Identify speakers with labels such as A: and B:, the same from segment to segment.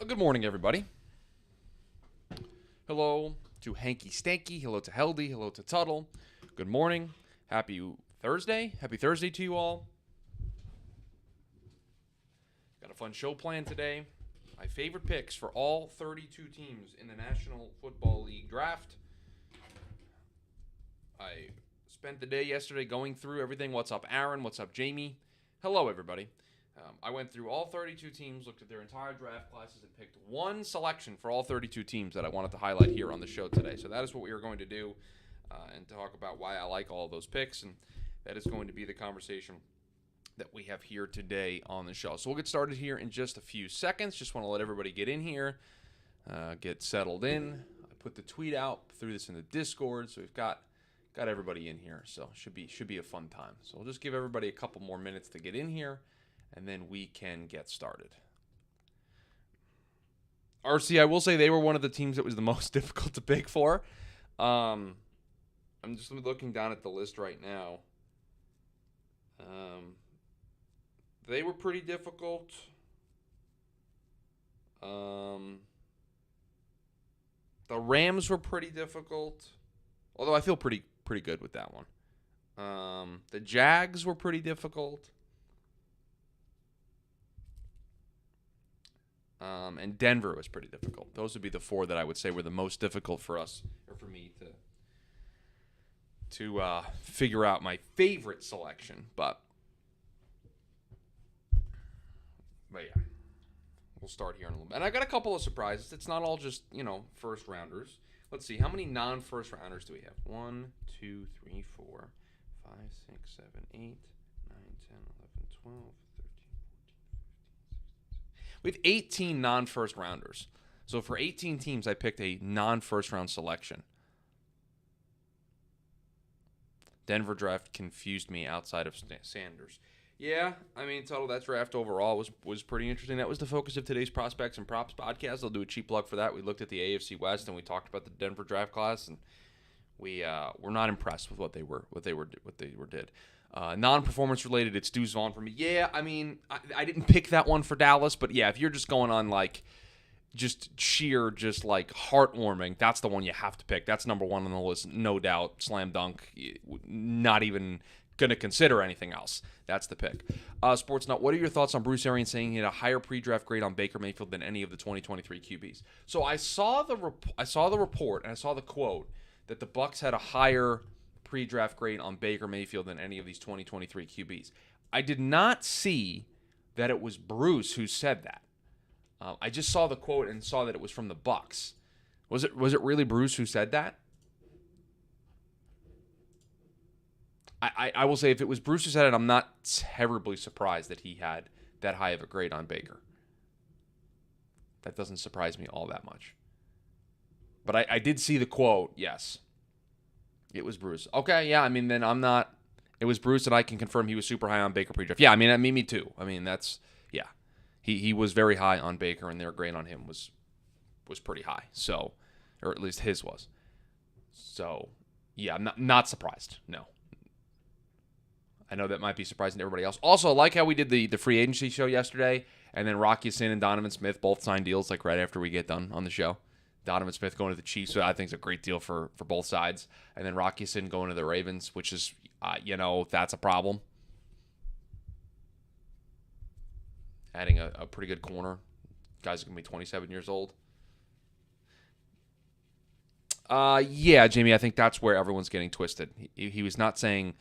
A: Good morning, everybody. Hello to Hanky Stanky. Hello to Heldy. Hello to Tuttle. Good morning. Happy Thursday. Happy Thursday to you all. Got a fun show planned today. My favorite picks for all 32 teams in the National Football League draft. I spent the day yesterday going through everything. What's up, Aaron? What's up, Jamie? Hello, everybody. I went through all 32 teams, looked at their entire draft classes, and picked one selection for all 32 teams that I wanted to highlight here on the show today. So that is what we are going to do and talk about why I like all of those picks. And that is going to be the conversation that we have here today on the show. So we'll get started here in just a few seconds. Just want to let everybody get in here, get settled in. I put the tweet out, threw this in the Discord, so we've got everybody in here. So should be a fun time. So we'll just give everybody a couple more minutes to get in here, and then we can get started. RC, I will say they were one of the teams that was the most difficult to pick for. I'm just looking down at the list right now. They were pretty difficult. The Rams were pretty difficult, although I feel pretty good with that one. The Jags were pretty difficult. And Denver was pretty difficult. Those would be the four that I would say were the most difficult for us, or for me to figure out my favorite selection. But yeah, we'll start here in a little bit. And I got a couple of surprises. It's not all just, first rounders. Let's see. How many non-first rounders do we have? 1, 2, 3, 4, 5, 6, 7, 8, 9, 10, 11, 12, 13, 14, 15, 16. We have 18 non-first rounders. So for 18 teams, I picked a non-first round selection. Denver draft confused me outside of Sanders. Yeah, I mean, total that draft overall was pretty interesting. That was the focus of today's Prospects and Props podcast. I'll do a cheap plug for that. We looked at the AFC West and we talked about the Denver draft class, and we were not impressed with what they did. Non-performance related, it's Deuce Vaughn for me. Yeah, I mean, I didn't pick that one for Dallas, but yeah, if you're just going on just heartwarming, that's the one you have to pick. That's number one on the list, no doubt, slam dunk. Not even going to consider anything else. That's the pick. Sportsnut, what are your thoughts on Bruce Arians saying he had a higher pre-draft grade on Baker Mayfield than any of the 2023 QBs? So I saw the report and I saw the quote that the Bucs had a higher pre-draft grade on Baker Mayfield than any of these 2023 QBs. I did not see that it was Bruce who said that. I just saw the quote and saw that it was from the Bucs. Was it really Bruce who said that? I will say if it was Bruce who said it, I'm not terribly surprised that he had that high of a grade on Baker. That doesn't surprise me all that much. But I did see the quote, yes. It was Bruce. Okay, yeah, I mean, then I'm not... It was Bruce, and I can confirm he was super high on Baker pre-draft. Yeah, I mean, me too. I mean, that's... Yeah. He was very high on Baker, and their grade on him was pretty high. So, or at least his was. So, yeah, I'm not surprised. No. I know that might be surprising to everybody else. Also, I like how we did the free agency show yesterday, and then Rocky Sin and Donovan Smith both signed deals right after we get done on the show. Donovan Smith going to the Chiefs, so I think is a great deal for both sides. And then Rocky Sin going to the Ravens, which is, that's a problem. Adding a pretty good corner. Guy's going to be 27 years old. Yeah, Jamie, I think that's where everyone's getting twisted. He was not saying...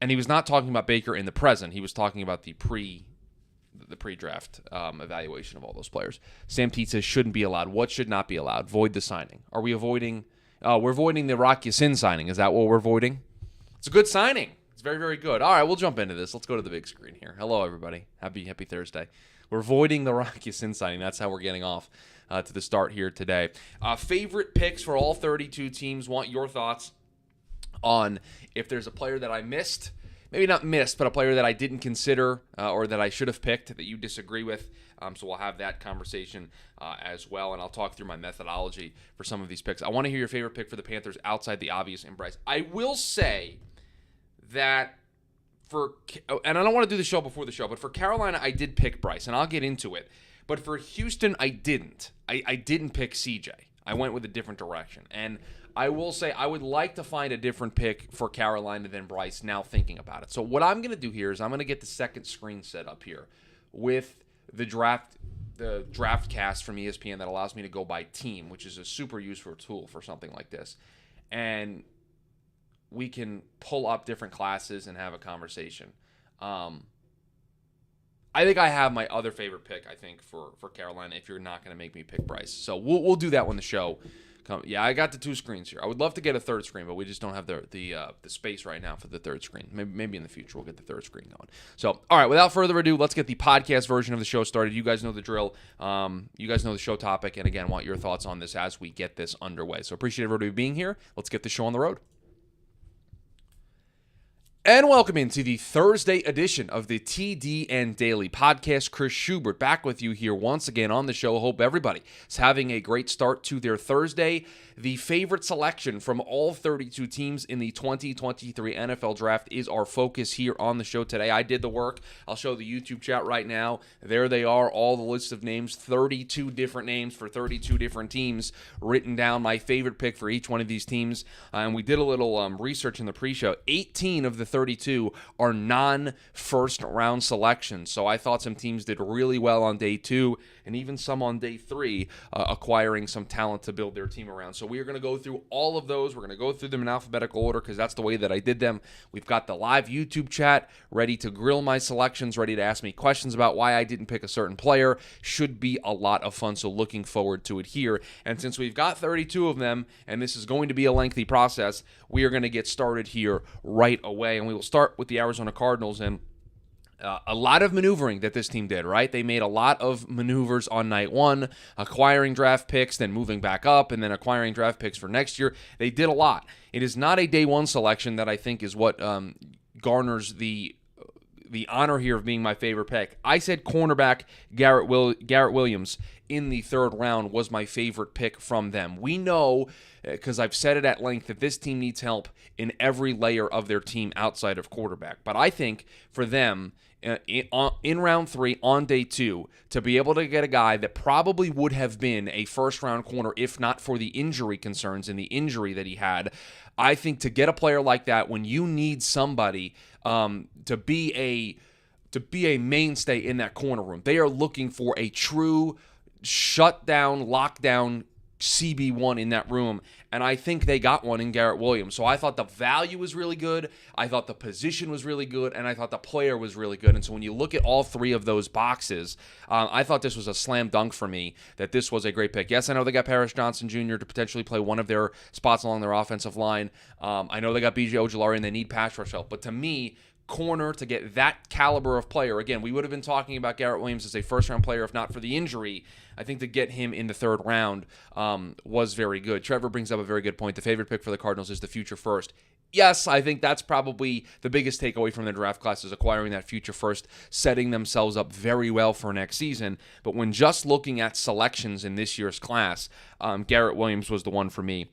A: And he was not talking about Baker in the present. He was talking about the pre-draft evaluation of all those players. Sam Teet says shouldn't be allowed. What should not be allowed? Void the signing. Are we avoiding? We're avoiding the Rocky Sin signing. Is that what we're avoiding? It's a good signing. It's very, very good. All right, we'll jump into this. Let's go to the big screen here. Hello, everybody. Happy Thursday. We're avoiding the Rocky Sin signing. That's how we're getting off to the start here today. Favorite picks for all 32 teams. Want your thoughts on if there's a player that I missed, maybe not missed, but a player that I didn't consider or that I should have picked that you disagree with. So we'll have that conversation as well, and I'll talk through my methodology for some of these picks. I want to hear your favorite pick for the Panthers outside the obvious in Bryce. I will say that and I don't want to do the show before the show, but for Carolina, I did pick Bryce, and I'll get into it. But for Houston, I didn't. I didn't pick CJ. I went with a different direction. And I will say I would like to find a different pick for Carolina than Bryce now thinking about it. So what I'm going to do here is I'm going to get the second screen set up here with the draft cast from ESPN that allows me to go by team, which is a super useful tool for something like this. And we can pull up different classes and have a conversation. I think I have my other favorite pick, I think, for Carolina if you're not going to make me pick Bryce. So we'll do that when the show comes. Yeah, I got the two screens here. I would love to get a third screen, but we just don't have the space right now for the third screen. Maybe in the future we'll get the third screen going. So, all right, without further ado, let's get the podcast version of the show started. You guys know the drill. You guys know the show topic, and again, want your thoughts on this as we get this underway. So appreciate everybody being here. Let's get the show on the road. And welcome into the Thursday edition of the TDN Daily podcast. Chris Schubert back with you here once again on the show. Hope everybody is having a great start to their Thursday. The favorite selection from all 32 teams in the 2023 NFL Draft is our focus here on the show today. I did the work. I'll show the YouTube chat right now. There they are, all the list of names, 32 different names for 32 different teams, written down my favorite pick for each one of these teams. And we did a little research in the pre-show. 18 of the 32 are non-first round selections. So I thought some teams did really well on day 2 and even some on day 3, acquiring some talent to build their team around. So we are going to go through all of those. We're going to go through them in alphabetical order because that's the way that I did them. We've got the live YouTube chat ready to grill my selections, ready to ask me questions about why I didn't pick a certain player. Should be a lot of fun, so looking forward to it here. And since we've got 32 of them, and this is going to be a lengthy process, we are going to get started here right away. And we will start with the Arizona Cardinals and a lot of maneuvering that this team did, right? They made a lot of maneuvers on night 1, acquiring draft picks, then moving back up, and then acquiring draft picks for next year. They did a lot. It is not a day 1 selection that I think is what garners the honor here of being my favorite pick. I said cornerback Garrett Williams in the 3rd round was my favorite pick from them. We know, because I've said it at length, that this team needs help in every layer of their team outside of quarterback. But I think for them, in round 3, on day 2, to be able to get a guy that probably would have been a first-round corner if not for the injury concerns and the injury that he had, I think to get a player like that when you need somebody to be a mainstay in that corner room, they are looking for a true shutdown, lockdown CB1 in that room, and I think they got one in Garrett Williams. So I thought the value was really good, I thought the position was really good, and I thought the player was really good. And so when you look at all 3 of those boxes, I thought this was a slam dunk for me, that this was a great pick. Yes, I know they got Paris Johnson Jr. to potentially play one of their spots along their offensive line. I know they got B.J. Ojulari, and they need pass rush help. But to me, corner, to get that caliber of player, again, we would have been talking about Garrett Williams as a first-round player if not for the injury. I think to get him in the 3rd round was very good. Trevor brings up a very good point. The favorite pick for the Cardinals is the future first. Yes, I think that's probably the biggest takeaway from the draft class, is acquiring that future first, setting themselves up very well for next season. But when just looking at selections in this year's class, Garrett Williams was the one for me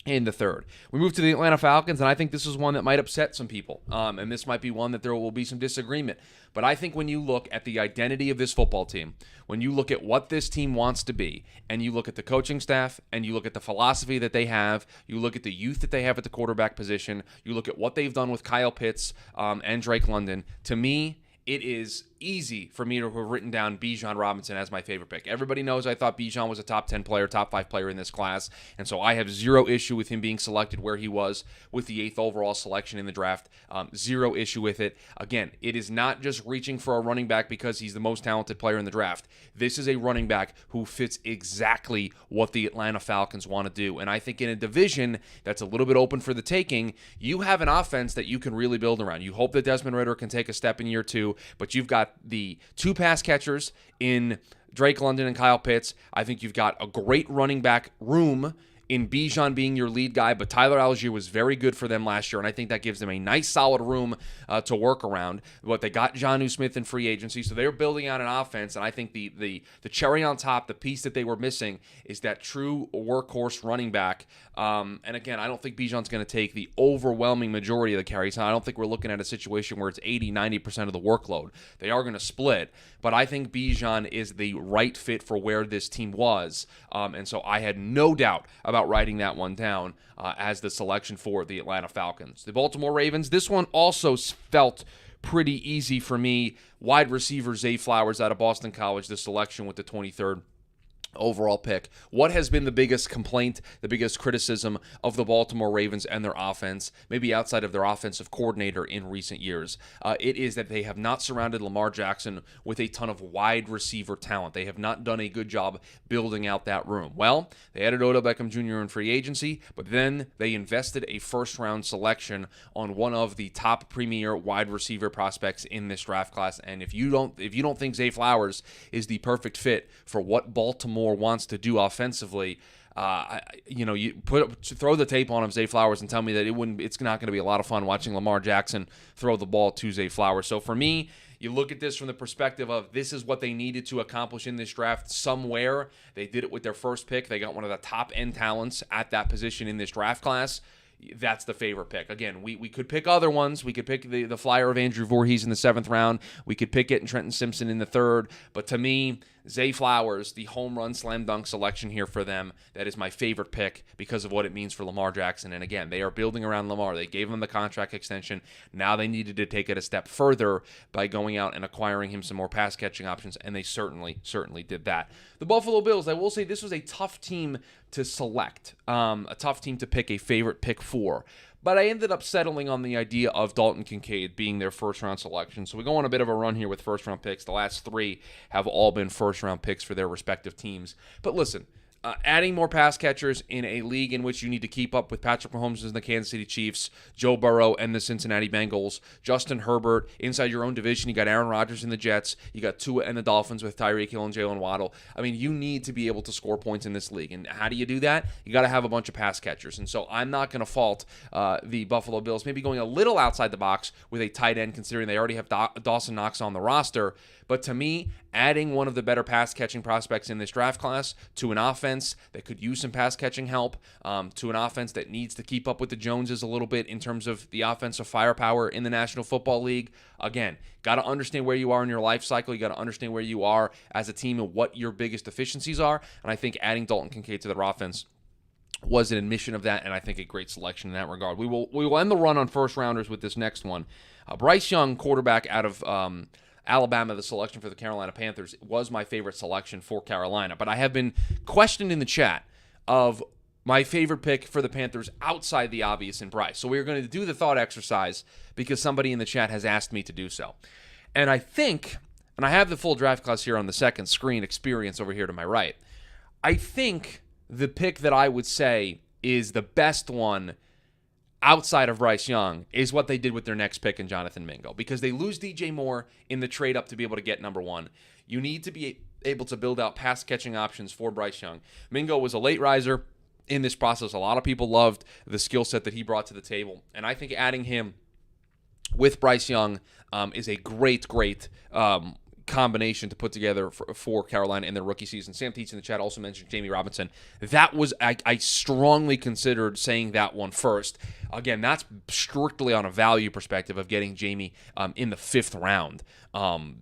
A: in the 3rd. We move to the Atlanta Falcons, and I think this is one that might upset some people. And this might be one that there will be some disagreement. But I think when you look at the identity of this football team, when you look at what this team wants to be, and you look at the coaching staff, and you look at the philosophy that they have, you look at the youth that they have at the quarterback position, you look at what they've done with Kyle Pitts and Drake London, to me, it is easy for me to have written down Bijan Robinson as my favorite pick. Everybody knows I thought Bijan was a top 10 player, top 5 player in this class, and so I have zero issue with him being selected where he was with the 8th overall selection in the draft. Zero issue with it. Again, it is not just reaching for a running back because he's the most talented player in the draft. This is a running back who fits exactly what the Atlanta Falcons want to do, and I think in a division that's a little bit open for the taking, you have an offense that you can really build around. You hope that Desmond Ridder can take a step in year 2, but you've got the 2 pass catchers in Drake London and Kyle Pitts. I think you've got a great running back room in Bijan being your lead guy, but Tyler Algier was very good for them last year, and I think that gives them a nice, solid room to work around. But they got Jonnu Smith in free agency, so they're building out an offense, and I think the cherry on top, the piece that they were missing, is that true workhorse running back. And again, I don't think Bijan's going to take the overwhelming majority of the carries. I don't think we're looking at a situation where it's 80, 90% of the workload. They are going to split, but I think Bijan is the right fit for where this team was, and so I had no doubt about writing that one down as the selection for the Atlanta Falcons. The Baltimore Ravens, this one also felt pretty easy for me. Wide receiver Zay Flowers out of Boston College, the selection with the 23rd overall pick. What has been the biggest complaint, the biggest criticism of the Baltimore Ravens and their offense, maybe outside of their offensive coordinator in recent years? It is that they have not surrounded Lamar Jackson with a ton of wide receiver talent. They have not done a good job building out that room. Well, they added Odell Beckham Jr. in free agency, but then they invested a first-round selection on one of the top premier wide receiver prospects in this draft class. And if you don't think Zay Flowers is the perfect fit for what Baltimore wants to do offensively, you throw the tape on him, Zay Flowers, and tell me that it's not going to be a lot of fun watching Lamar Jackson throw the ball to Zay Flowers. So for me, you look at this from the perspective of this is what they needed to accomplish in this draft somewhere. They did it with their first pick. They got one of the top end talents at that position in this draft class. That's the favorite pick. Again, we could pick other ones. We could pick the flyer of Andrew Voorhees in the 7th round. We could pick it and Trenton Simpson in the 3rd. But to me, Zay Flowers, the home run slam dunk selection here for them, that is my favorite pick because of what it means for Lamar Jackson. And again, they are building around Lamar. They gave him the contract extension. Now they needed to take it a step further by going out and acquiring him some more pass catching options, and they certainly did that. The Buffalo Bills, I will say this was a tough team to select, a tough team to pick a favorite pick for. But I ended up settling on the idea of Dalton Kincaid being their first-round selection. So we go on a bit of a run here with first-round picks. The last 3 have all been first-round picks for their respective teams. But listen, adding more pass catchers in a league in which you need to keep up with Patrick Mahomes and the Kansas City Chiefs, Joe Burrow and the Cincinnati Bengals, Justin Herbert. Inside your own division, you got Aaron Rodgers and the Jets. You got Tua and the Dolphins with Tyreek Hill and Jalen Waddle. I mean, you need to be able to score points in this league. And how do you do that? You got to have a bunch of pass catchers. And so I'm not going to fault the Buffalo Bills maybe going a little outside the box with a tight end, considering they already have Dawson Knox on the roster. But to me, adding one of the better pass-catching prospects in this draft class to an offense that could use some pass-catching help, to an offense that needs to keep up with the Joneses a little bit in terms of the offensive firepower in the National Football League. Again, got to understand where you are in your life cycle. You got to understand where you are as a team and what your biggest deficiencies are. And I think adding Dalton Kincaid to their offense was an admission of that, and I think a great selection in that regard. We will end the run on first-rounders with this next one. Bryce Young, quarterback out of Alabama, the selection for the Carolina Panthers, was my favorite selection for Carolina. But I have been questioned in the chat of my favorite pick for the Panthers outside the obvious in Bryce. So we're going to do the thought exercise because somebody in the chat has asked me to do so. And I think, and I have the full draft class here on the second screen, experience over here to my right. I think the pick that I would say is the best one outside of Bryce Young is what they did with their next pick in Jonathan Mingo, because they lose DJ Moore in the trade up to be able to get number 1. You need to be able to build out pass catching options for Bryce Young. Mingo was a late riser in this process. A lot of people loved the skill set that he brought to the table, and I think adding him with Bryce Young is a great combination to put together for Carolina in their rookie season. Sam Teets in the chat also mentioned Jamie Robinson. That was, I strongly considered saying that one first. Again, that's strictly on a value perspective of getting Jamie in the 5th round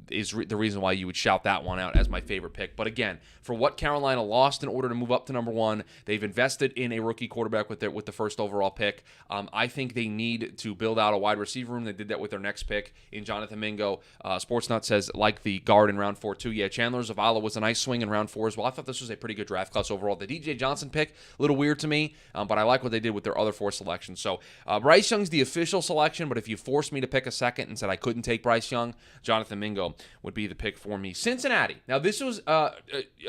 A: is the reason why you would shout that one out as my favorite pick. But again, for what Carolina lost in order to move up to number 1, they've invested in a rookie quarterback with the first overall pick. I think they need to build out a wide receiver room. They did that with their next pick in Jonathan Mingo. Sportsnut says, like the guard in round 4 too. Yeah, Chandler Zavala was a nice swing in round 4 as well. I thought this was a pretty good draft class overall. The DJ Johnson pick, a little weird to me, but I like what they did with their other 4 selections. So Bryce Young's the official selection, but if you forced me to pick a second and said I couldn't take Bryce Young, Jonathan Mingo would be the pick for me. Cincinnati. Now, this was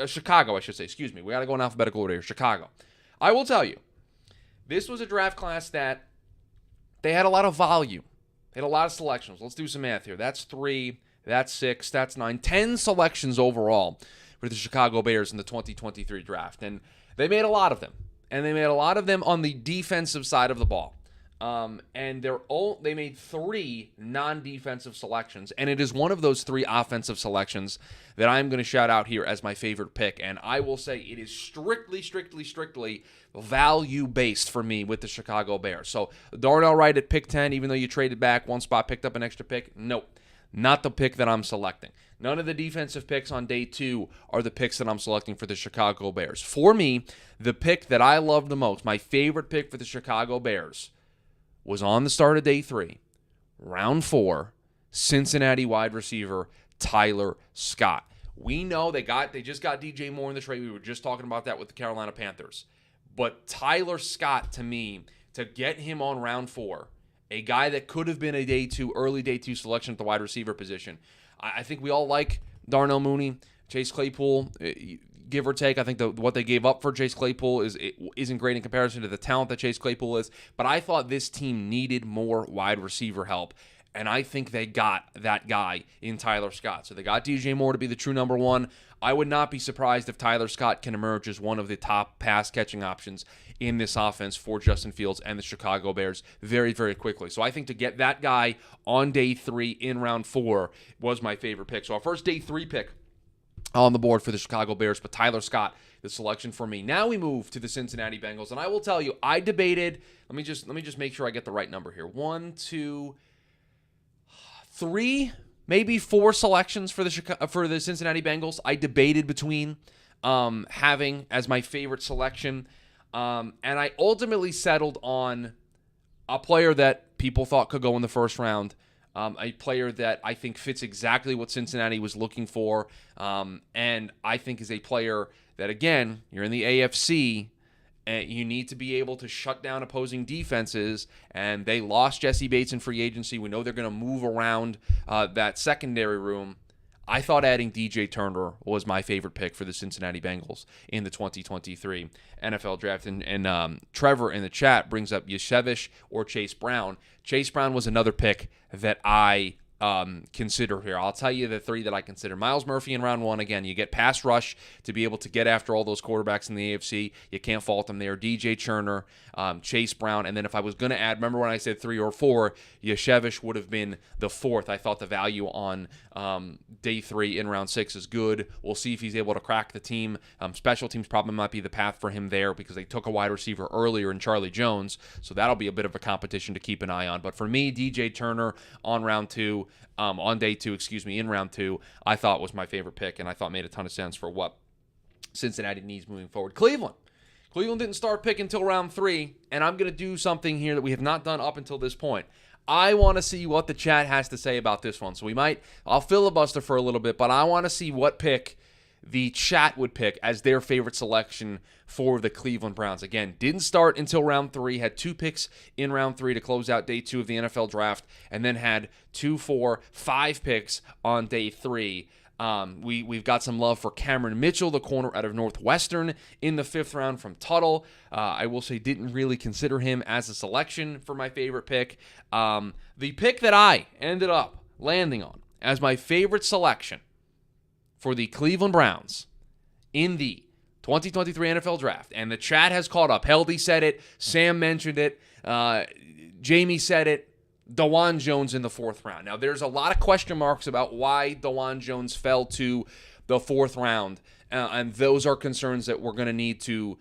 A: Chicago, I should say. Excuse me. We got to go in alphabetical order here. Chicago. I will tell you, this was a draft class that they had a lot of volume. They had a lot of selections. Let's do some math here. That's 3, that's 6, that's 9, 10 selections overall for the Chicago Bears in the 2023 draft. And they made a lot of them. and they made a lot of them on the defensive side of the ball. And they made 3 non-defensive selections, and it is one of those 3 offensive selections that I'm going to shout out here as my favorite pick. And I will say it is strictly value-based for me with the Chicago Bears. So Darnell Wright at pick 10, even though you traded back one spot, picked up an extra pick, nope, not the pick that I'm selecting. None of the defensive picks on day 2 are the picks that I'm selecting for the Chicago Bears. For me, the pick that I love the most, my favorite pick for the Chicago Bears, was on the start of day 3, round 4, Cincinnati wide receiver Tyler Scott. We know they just got DJ Moore in the trade. We were just talking about that with the Carolina Panthers. But Tyler Scott, to me, to get him on round 4, a guy that could have been a early day 2 selection at the wide receiver position. I think we all like Darnell Mooney, Chase Claypool, give or take. I think what they gave up for Chase Claypool isn't great in comparison to the talent that Chase Claypool is. But I thought this team needed more wide receiver help, and I think they got that guy in Tyler Scott. So they got DJ Moore to be the true number 1. I would not be surprised if Tyler Scott can emerge as one of the top pass-catching options in this offense for Justin Fields and the Chicago Bears very, very quickly. So I think to get that guy on day 3 in round 4 was my favorite pick. So our first day 3 pick on the board for the Chicago Bears, but Tyler Scott, the selection for me. Now we move to the Cincinnati Bengals, and I will tell you, I debated. Let me just make sure I get the right number here. 1, 2, 3, maybe 4 selections for the Cincinnati Bengals. I debated between having as my favorite selection, and I ultimately settled on a player that people thought could go in the first round. A player that I think fits exactly what Cincinnati was looking for, and I think is a player that, again, you're in the AFC, and you need to be able to shut down opposing defenses, and they lost Jesse Bates in free agency. We know they're going to move around that secondary room. I thought adding DJ Turner was my favorite pick for the Cincinnati Bengals in the 2023 NFL Draft. And Trevor in the chat brings up Yashevich or Chase Brown. Chase Brown was another pick that I consider here. I'll tell you the 3 that I consider. Myles Murphy in round 1. Again, you get pass rush to be able to get after all those quarterbacks in the AFC. You can't fault them there. DJ Turner, Chase Brown, and then if I was going to add, remember when I said 3 or 4, Yashevich would have been the 4th. I thought the value on day 3 in round 6 is good. We'll see if he's able to crack the team. Special teams probably might be the path for him there because they took a wide receiver earlier in Charlie Jones, so that'll be a bit of a competition to keep an eye on. But for me, DJ Turner on round 2, on day 2, in round 2, I thought was my favorite pick, and I thought made a ton of sense for what Cincinnati needs moving forward. Cleveland didn't start picking until round 3, and I'm going to do something here that we have not done up until this point. I want to see what the chat has to say about this one. So I'll filibuster for a little bit, but I want to see what pick the chat would pick as their favorite selection for the Cleveland Browns. Again, didn't start until round 3, had 2 picks in round 3 to close out day 2 of the NFL Draft, and then had 2, 4, 5 picks on day 3. We've got some love for Cameron Mitchell, the corner out of Northwestern, in the 5th round from Tuttle. I will say didn't really consider him as a selection for my favorite pick. The pick that I ended up landing on as my favorite selection for the Cleveland Browns in the 2023 NFL Draft, and the chat has caught up. Heldy said it. Sam mentioned it. Jamie said it. DeJuan Jones in the 4th round. Now, there's a lot of question marks about why DeJuan Jones fell to the 4th round, and those are concerns that we're going to need to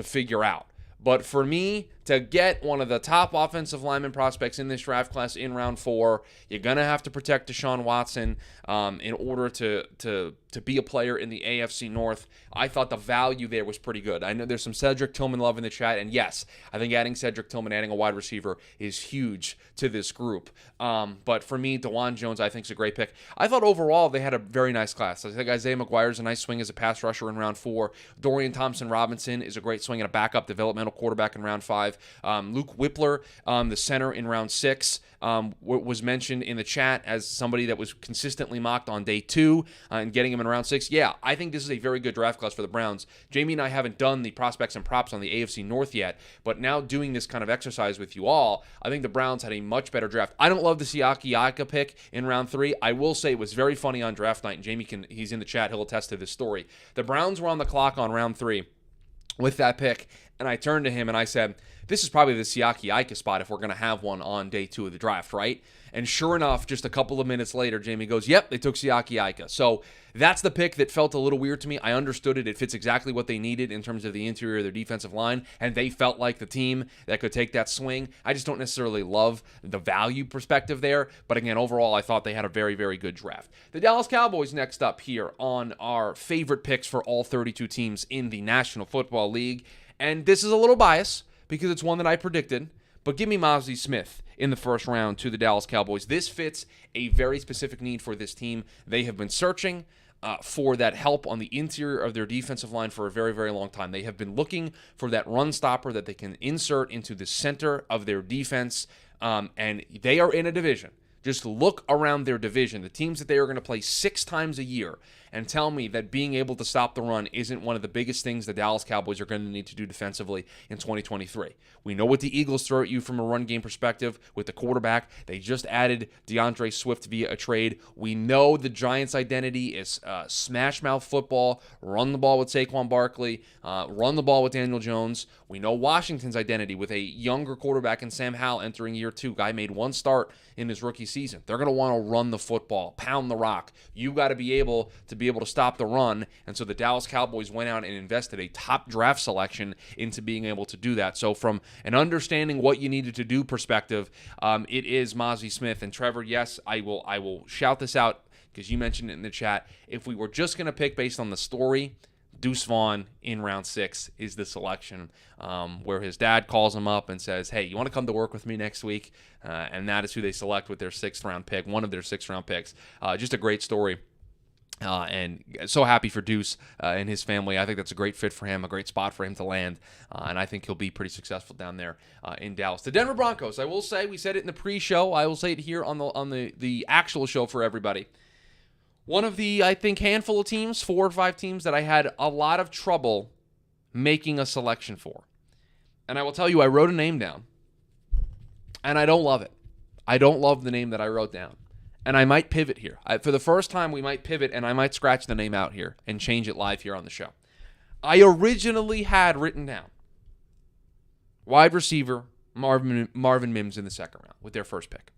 A: figure out. But for me, to get one of the top offensive lineman prospects in this draft class in round 4, you're going to have to protect Deshaun Watson in order to be a player in the AFC North. I thought the value there was pretty good. I know there's some Cedric Tillman love in the chat, and yes, I think adding Cedric Tillman, adding a wide receiver is huge to this group. But for me, DeJuan Jones, I think, is a great pick. I thought overall they had a very nice class. I think Isaiah McGuire's a nice swing as a pass rusher in round 4. Dorian Thompson-Robinson is a great swing and a backup developmental quarterback in round 5. Luke Whippler, the center in round 6, was mentioned in the chat as somebody that was consistently mocked on day 2 and getting him in round 6. Yeah, I think this is a very good draft class for the Browns. Jamie and I haven't done the prospects and props on the AFC North yet, but now doing this kind of exercise with you all, I think the Browns had a much better draft. I don't love the Siaki Ika pick in round 3. I will say it was very funny on draft night, and Jamie he's in the chat, he'll attest to this story. The Browns were on the clock on round 3 with that pick, And I turned to him and I said, this is probably the Siaki Ika spot if we're going to have one on day 2 of the draft, right? And sure enough, just a couple of minutes later, Jamie goes, yep, they took Siaki Ika. So that's the pick that felt a little weird to me. I understood it. It fits exactly what they needed in terms of the interior of their defensive line, and they felt like the team that could take that swing. I just don't necessarily love the value perspective there. But again, overall, I thought they had a very, very good draft. The Dallas Cowboys next up here on our favorite picks for all 32 teams in the National Football League. And this is a little biased because it's one that I predicted, but give me Mozzie Smith in the first round to the Dallas Cowboys. This fits a very specific need for this team. They have been searching for that help on the interior of their defensive line for a very, very long time. They have been looking for that run stopper that they can insert into the center of their defense, and they are in a division. Just look around their division, the teams that they are going to play 6 times a year, and tell me that being able to stop the run isn't one of the biggest things the Dallas Cowboys are going to need to do defensively in 2023. We know what the Eagles throw at you from a run game perspective with the quarterback. They just added DeAndre Swift via a trade. We know the Giants' identity is smash mouth football, run the ball with Saquon Barkley, run the ball with Daniel Jones. We know Washington's identity with a younger quarterback in Sam Howell entering year 2. Guy made 1 start in his rookie season. They're going to want to run the football, pound the rock. You got to be able to stop the run. And so the Dallas Cowboys went out and invested a top draft selection into being able to do that. So from an understanding what you needed to do perspective, it is Mozzie Smith. And Trevor, yes, I will shout this out because you mentioned it in the chat. If we were just going to pick based on the story, Deuce Vaughn in round 6 is the selection, where his dad calls him up and says, hey, you want to come to work with me next week? And that is who they select with their 6th round pick, one of their 6th round picks. Just a great story. And so happy for Deuce and his family. I think that's a great fit for him, a great spot for him to land, and I think he'll be pretty successful down there in Dallas. The Denver Broncos, I will say, we said it in the pre-show. I will say it here on the actual show for everybody. One of the, I think, handful of teams, 4 or 5 teams that I had a lot of trouble making a selection for. And I will tell you, I wrote a name down, and I don't love it. I don't love the name that I wrote down. And I might pivot here. For the first time, we might pivot, and I might scratch the name out here and change it live here on the show. I originally had written down wide receiver Marvin Mims in the 2nd round with their first pick.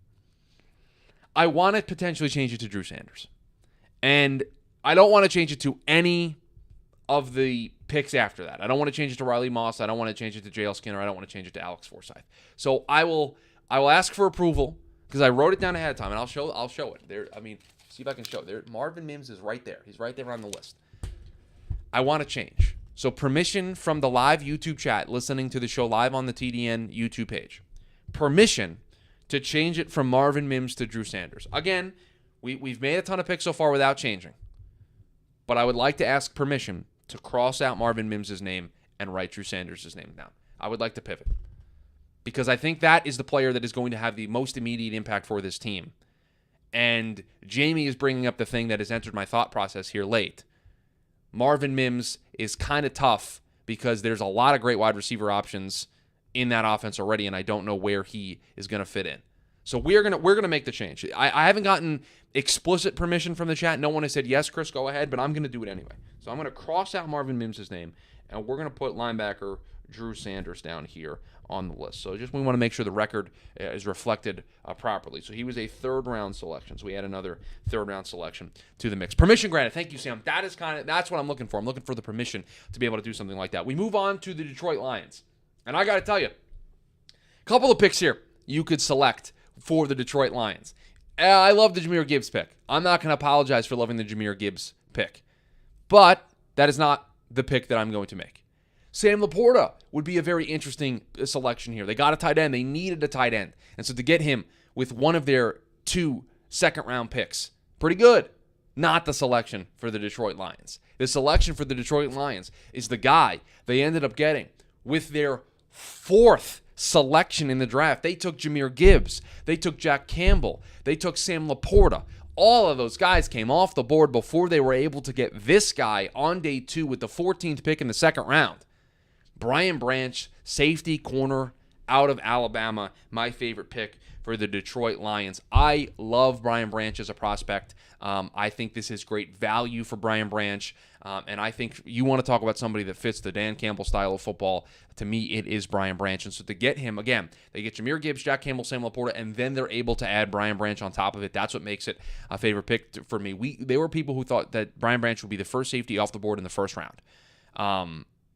A: I want to potentially change it to Drew Sanders. And I don't want to change it to any of the picks after that. I don't want to change it to Riley Moss. I don't want to change it to J.L. Skinner. I don't want to change it to Alex Forsythe. So I will ask for approval because I wrote it down ahead of time, and I'll show it. There, see if I can show it. There, Marvin Mims is right there. He's right there on the list. I want to change. So permission from the live YouTube chat, listening to the show live on the TDN YouTube page. Permission to change it from Marvin Mims to Drew Sanders. Again, we've made a ton of picks so far without changing. But I would like to ask permission to cross out Marvin Mims' name and write Drew Sanders' name down. I would like to pivot. Because I think that is the player that is going to have the most immediate impact for this team. And Jamie is bringing up the thing that has entered my thought process here late. Marvin Mims is kind of tough because there's a lot of great wide receiver options in that offense already, and I don't know where he is going to fit in. So we're gonna make the change. I haven't gotten explicit permission from the chat. No one has said, yes, Chris, go ahead, but I'm going to do it anyway. So I'm going to cross out Marvin Mims' name, and we're going to put linebacker Drew Sanders down here on the list. So we want to make sure the record is reflected properly. So he was a 3rd-round selection. So we add another 3rd-round selection to the mix. Permission granted. Thank you, Sam. That's what I'm looking for. I'm looking for the permission to be able to do something like that. We move on to the Detroit Lions. And I got to tell you, a couple of picks here you could select for the Detroit Lions. I love the Jahmyr Gibbs pick. I'm not going to apologize for loving the Jahmyr Gibbs pick. But that is not the pick that I'm going to make. Sam Laporta would be a very interesting selection here. They got a tight end. They needed a tight end. And so to get him with one of their 2 second-round picks, pretty good. Not the selection for the Detroit Lions. The selection for the Detroit Lions is the guy they ended up getting with their 4th selection in the draft. They took Jahmyr Gibbs. They took Jack Campbell. They took Sam Laporta. All of those guys came off the board before they were able to get this guy on day 2 with the 14th pick in the 2nd round. Brian Branch, safety corner out of Alabama, my favorite pick for for the Detroit Lions. I love Brian Branch as a prospect. I think this is great value for Brian Branch. And I think you want to talk about somebody that fits the Dan Campbell style of football. To me, it is Brian Branch. And so to get him, again, they get Jahmyr Gibbs, Jack Campbell, Sam Laporta, and then they're able to add Brian Branch on top of it. That's what makes it a favorite pick for me. There were people who thought that Brian Branch would be the first safety off the board in the first round.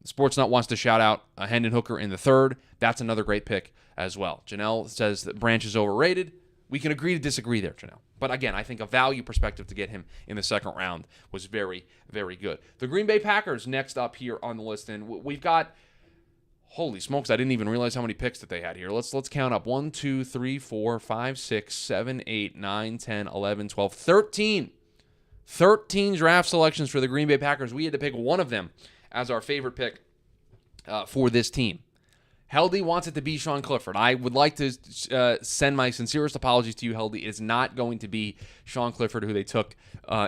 A: Sportsnut wants to shout out Hendon Hooker in the third. That's another great pick as well. Janelle says that Branch is overrated. We can agree to disagree there, Janelle. But again, I think a value perspective to get him in the second round was very, very good. The Green Bay Packers next up here on the list, and we've got, holy smokes, I didn't even realize how many picks that they had here. Let's count up. 1, 2, 3, 4, 5, 6, 7, 8, 9, 10, 11, 12, 13. 13 draft selections for the Green Bay Packers. We had to pick one of them as our favorite pick for this team. Heldy wants it to be Sean Clifford. I would like to send my sincerest apologies to you, Heldy. It is not going to be Sean Clifford, who they took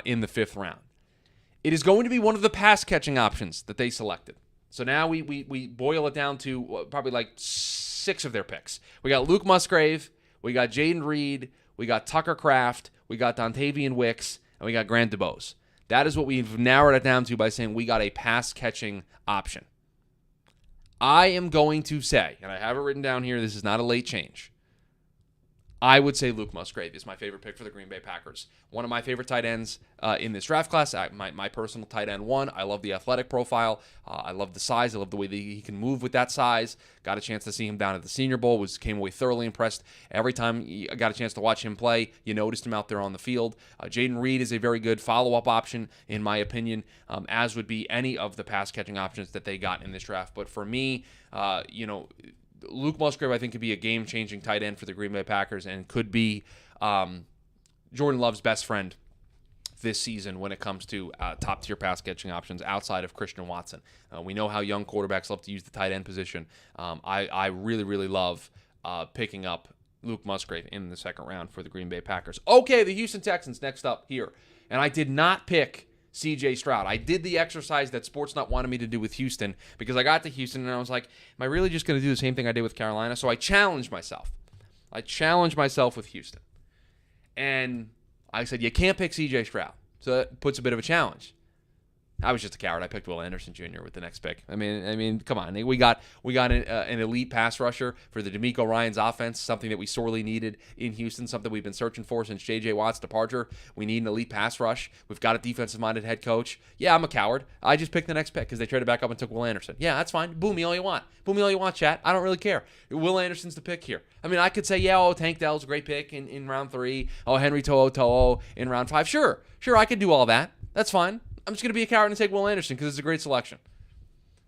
A: in the 5th round. It is going to be one of the pass-catching options that they selected. So now we boil it down to probably like 6 of their picks. We got Luke Musgrave, we got Jaden Reed, we got Tucker Kraft, we got Dontavian Wicks, and we got Grant DuBose. That is what we've narrowed it down to by saying we got a pass-catching option. I am going to say, and I have it written down here, this is not a late change. I would say Luke Musgrave is my favorite pick for the Green Bay Packers. One of my favorite tight ends in this draft class, my personal tight end one. I love the athletic profile. I love the size. I love the way that he can move with that size. Got a chance to see him down at the Senior Bowl. Came away thoroughly impressed. Every time I got a chance to watch him play, you noticed him out there on the field. Jaden Reed is a very good follow-up option, in my opinion, as would be any of the pass-catching options that they got in this draft. But for me, Luke Musgrave, I think, could be a game-changing tight end for the Green Bay Packers and could be Jordan Love's best friend this season when it comes to top-tier pass-catching options outside of Christian Watson. We know how young quarterbacks love to use the tight end position. I really, really love picking up Luke Musgrave in the second round for the Green Bay Packers. Okay, the Houston Texans next up here. And I did not pick C.J. Stroud. I did the exercise that Sportsnut wanted me to do with Houston because I got to Houston and I was like, am I really just going to do the same thing I did with Carolina? So I challenged myself. With Houston. And I said, you can't pick C.J. Stroud. So that puts a bit of a challenge. I was just a coward. I picked Will Anderson Jr. with the next pick. I mean, come on. We got an elite pass rusher for the DeMeco Ryans offense, something that we sorely needed in Houston, something we've been searching for since J.J. Watt's departure. We need an elite pass rush. We've got a defensive-minded head coach. Yeah, I'm a coward. I just picked the next pick because they traded back up and took Will Anderson. Yeah, that's fine. Boo me all you want. Boo me all you want, chat. I don't really care. Will Anderson's the pick here. I mean, I could say, yeah, Tank Dell's a great pick in round 3. Henry To'o in round 5. Sure, I could do all that. That's fine. I'm just going to be a coward and take Will Anderson because it's a great selection.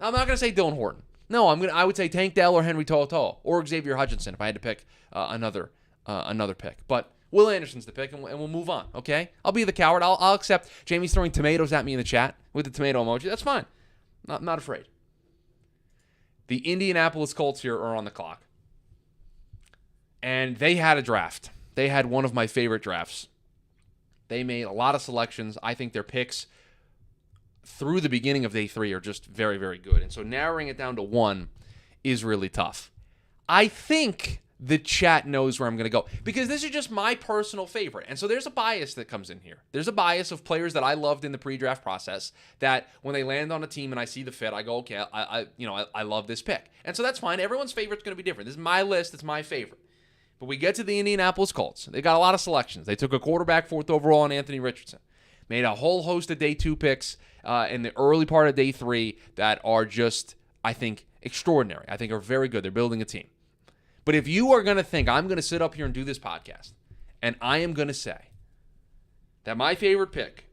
A: I'm not going to say Dylan Horton. No, I would say Tank Dell or Henry To'o or Xavier Hutchinson if I had to pick another pick. But Will Anderson's the pick, and we'll move on, okay? I'll be the coward. I'll accept Jamie's throwing tomatoes at me in the chat with the tomato emoji. That's fine. Not afraid. The Indianapolis Colts here are on the clock. And they had a draft. They had one of my favorite drafts. They made a lot of selections. I think their picks through the beginning of day 3 are just very, very good. And so narrowing it down to one is really tough. I think the chat knows where I'm going to go because this is just my personal favorite. And so there's a bias that comes in here. There's a bias of players that I loved in the pre-draft process that when they land on a team and I see the fit, I go, okay, I love this pick. And so that's fine. Everyone's favorite's going to be different. This is my list. It's my favorite. But we get to the Indianapolis Colts. They got a lot of selections. They took a quarterback 4th overall on Anthony Richardson. Made a whole host of day 2 picks in the early part of day 3 that are just, I think, extraordinary. I think are very good. They're building a team. But if you are going to think I'm going to sit up here and do this podcast, and I am going to say that my favorite pick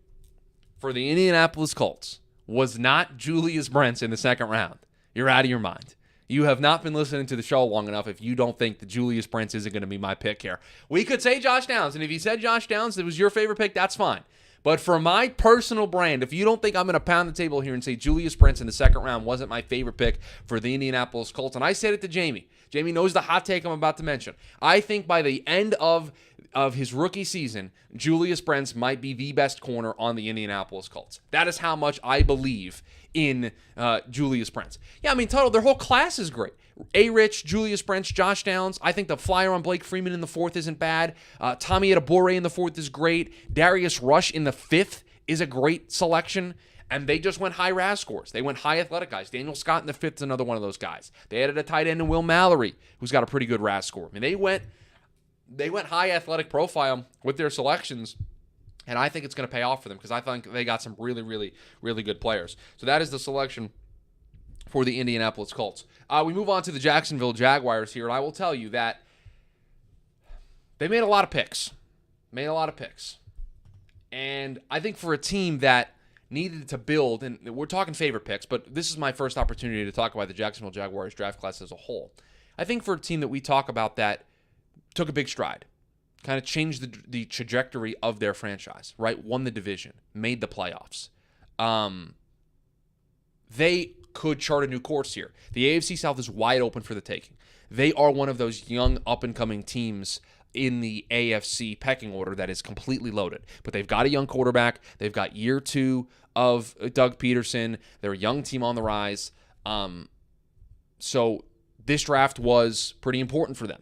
A: for the Indianapolis Colts was not Julius Brents in the second round, you're out of your mind. You have not been listening to the show long enough if you don't think that Julius Brents isn't going to be my pick here. We could say Josh Downs, and if you said Josh Downs, it was your favorite pick, that's fine. But for my personal brand, if you don't think I'm going to pound the table here and say Julius Brents in the second round wasn't my favorite pick for the Indianapolis Colts, and I said it to Jamie. Jamie knows the hot take I'm about to mention. I think by the end of of his rookie season, Julius Brents might be the best corner on the Indianapolis Colts. That is how much I believe in Julius Brents. Yeah, I mean, total, their whole class is great. A-Rich, Julius Brents, Josh Downs. I think the flyer on Blake Freeman in the 4th isn't bad. Tommy Adebawore in the 4th is great. Darius Rush in the 5th is a great selection. And they just went high RAS scores. They went high athletic guys. Daniel Scott in the 5th is another one of those guys. They added a tight end in Will Mallory, who's got a pretty good RAS score. I mean, they went high athletic profile with their selections, and I think it's going to pay off for them because I think they got some really, really, really good players. So that is the selection for the Indianapolis Colts. We move on to the Jacksonville Jaguars here, and I will tell you that they made a lot of picks. And I think for a team that needed to build, and we're talking favorite picks, but this is my first opportunity to talk about the Jacksonville Jaguars draft class as a whole. I think for a team that we talk about that took a big stride, kind of changed the trajectory of their franchise, right? Won the division, made the playoffs. They could chart a new course here. The AFC South is wide open for the taking. They are one of those young up-and-coming teams in the AFC pecking order that is completely loaded. But they've got a young quarterback. They've got year 2 of Doug Peterson. They're a young team on the rise. So this draft was pretty important for them.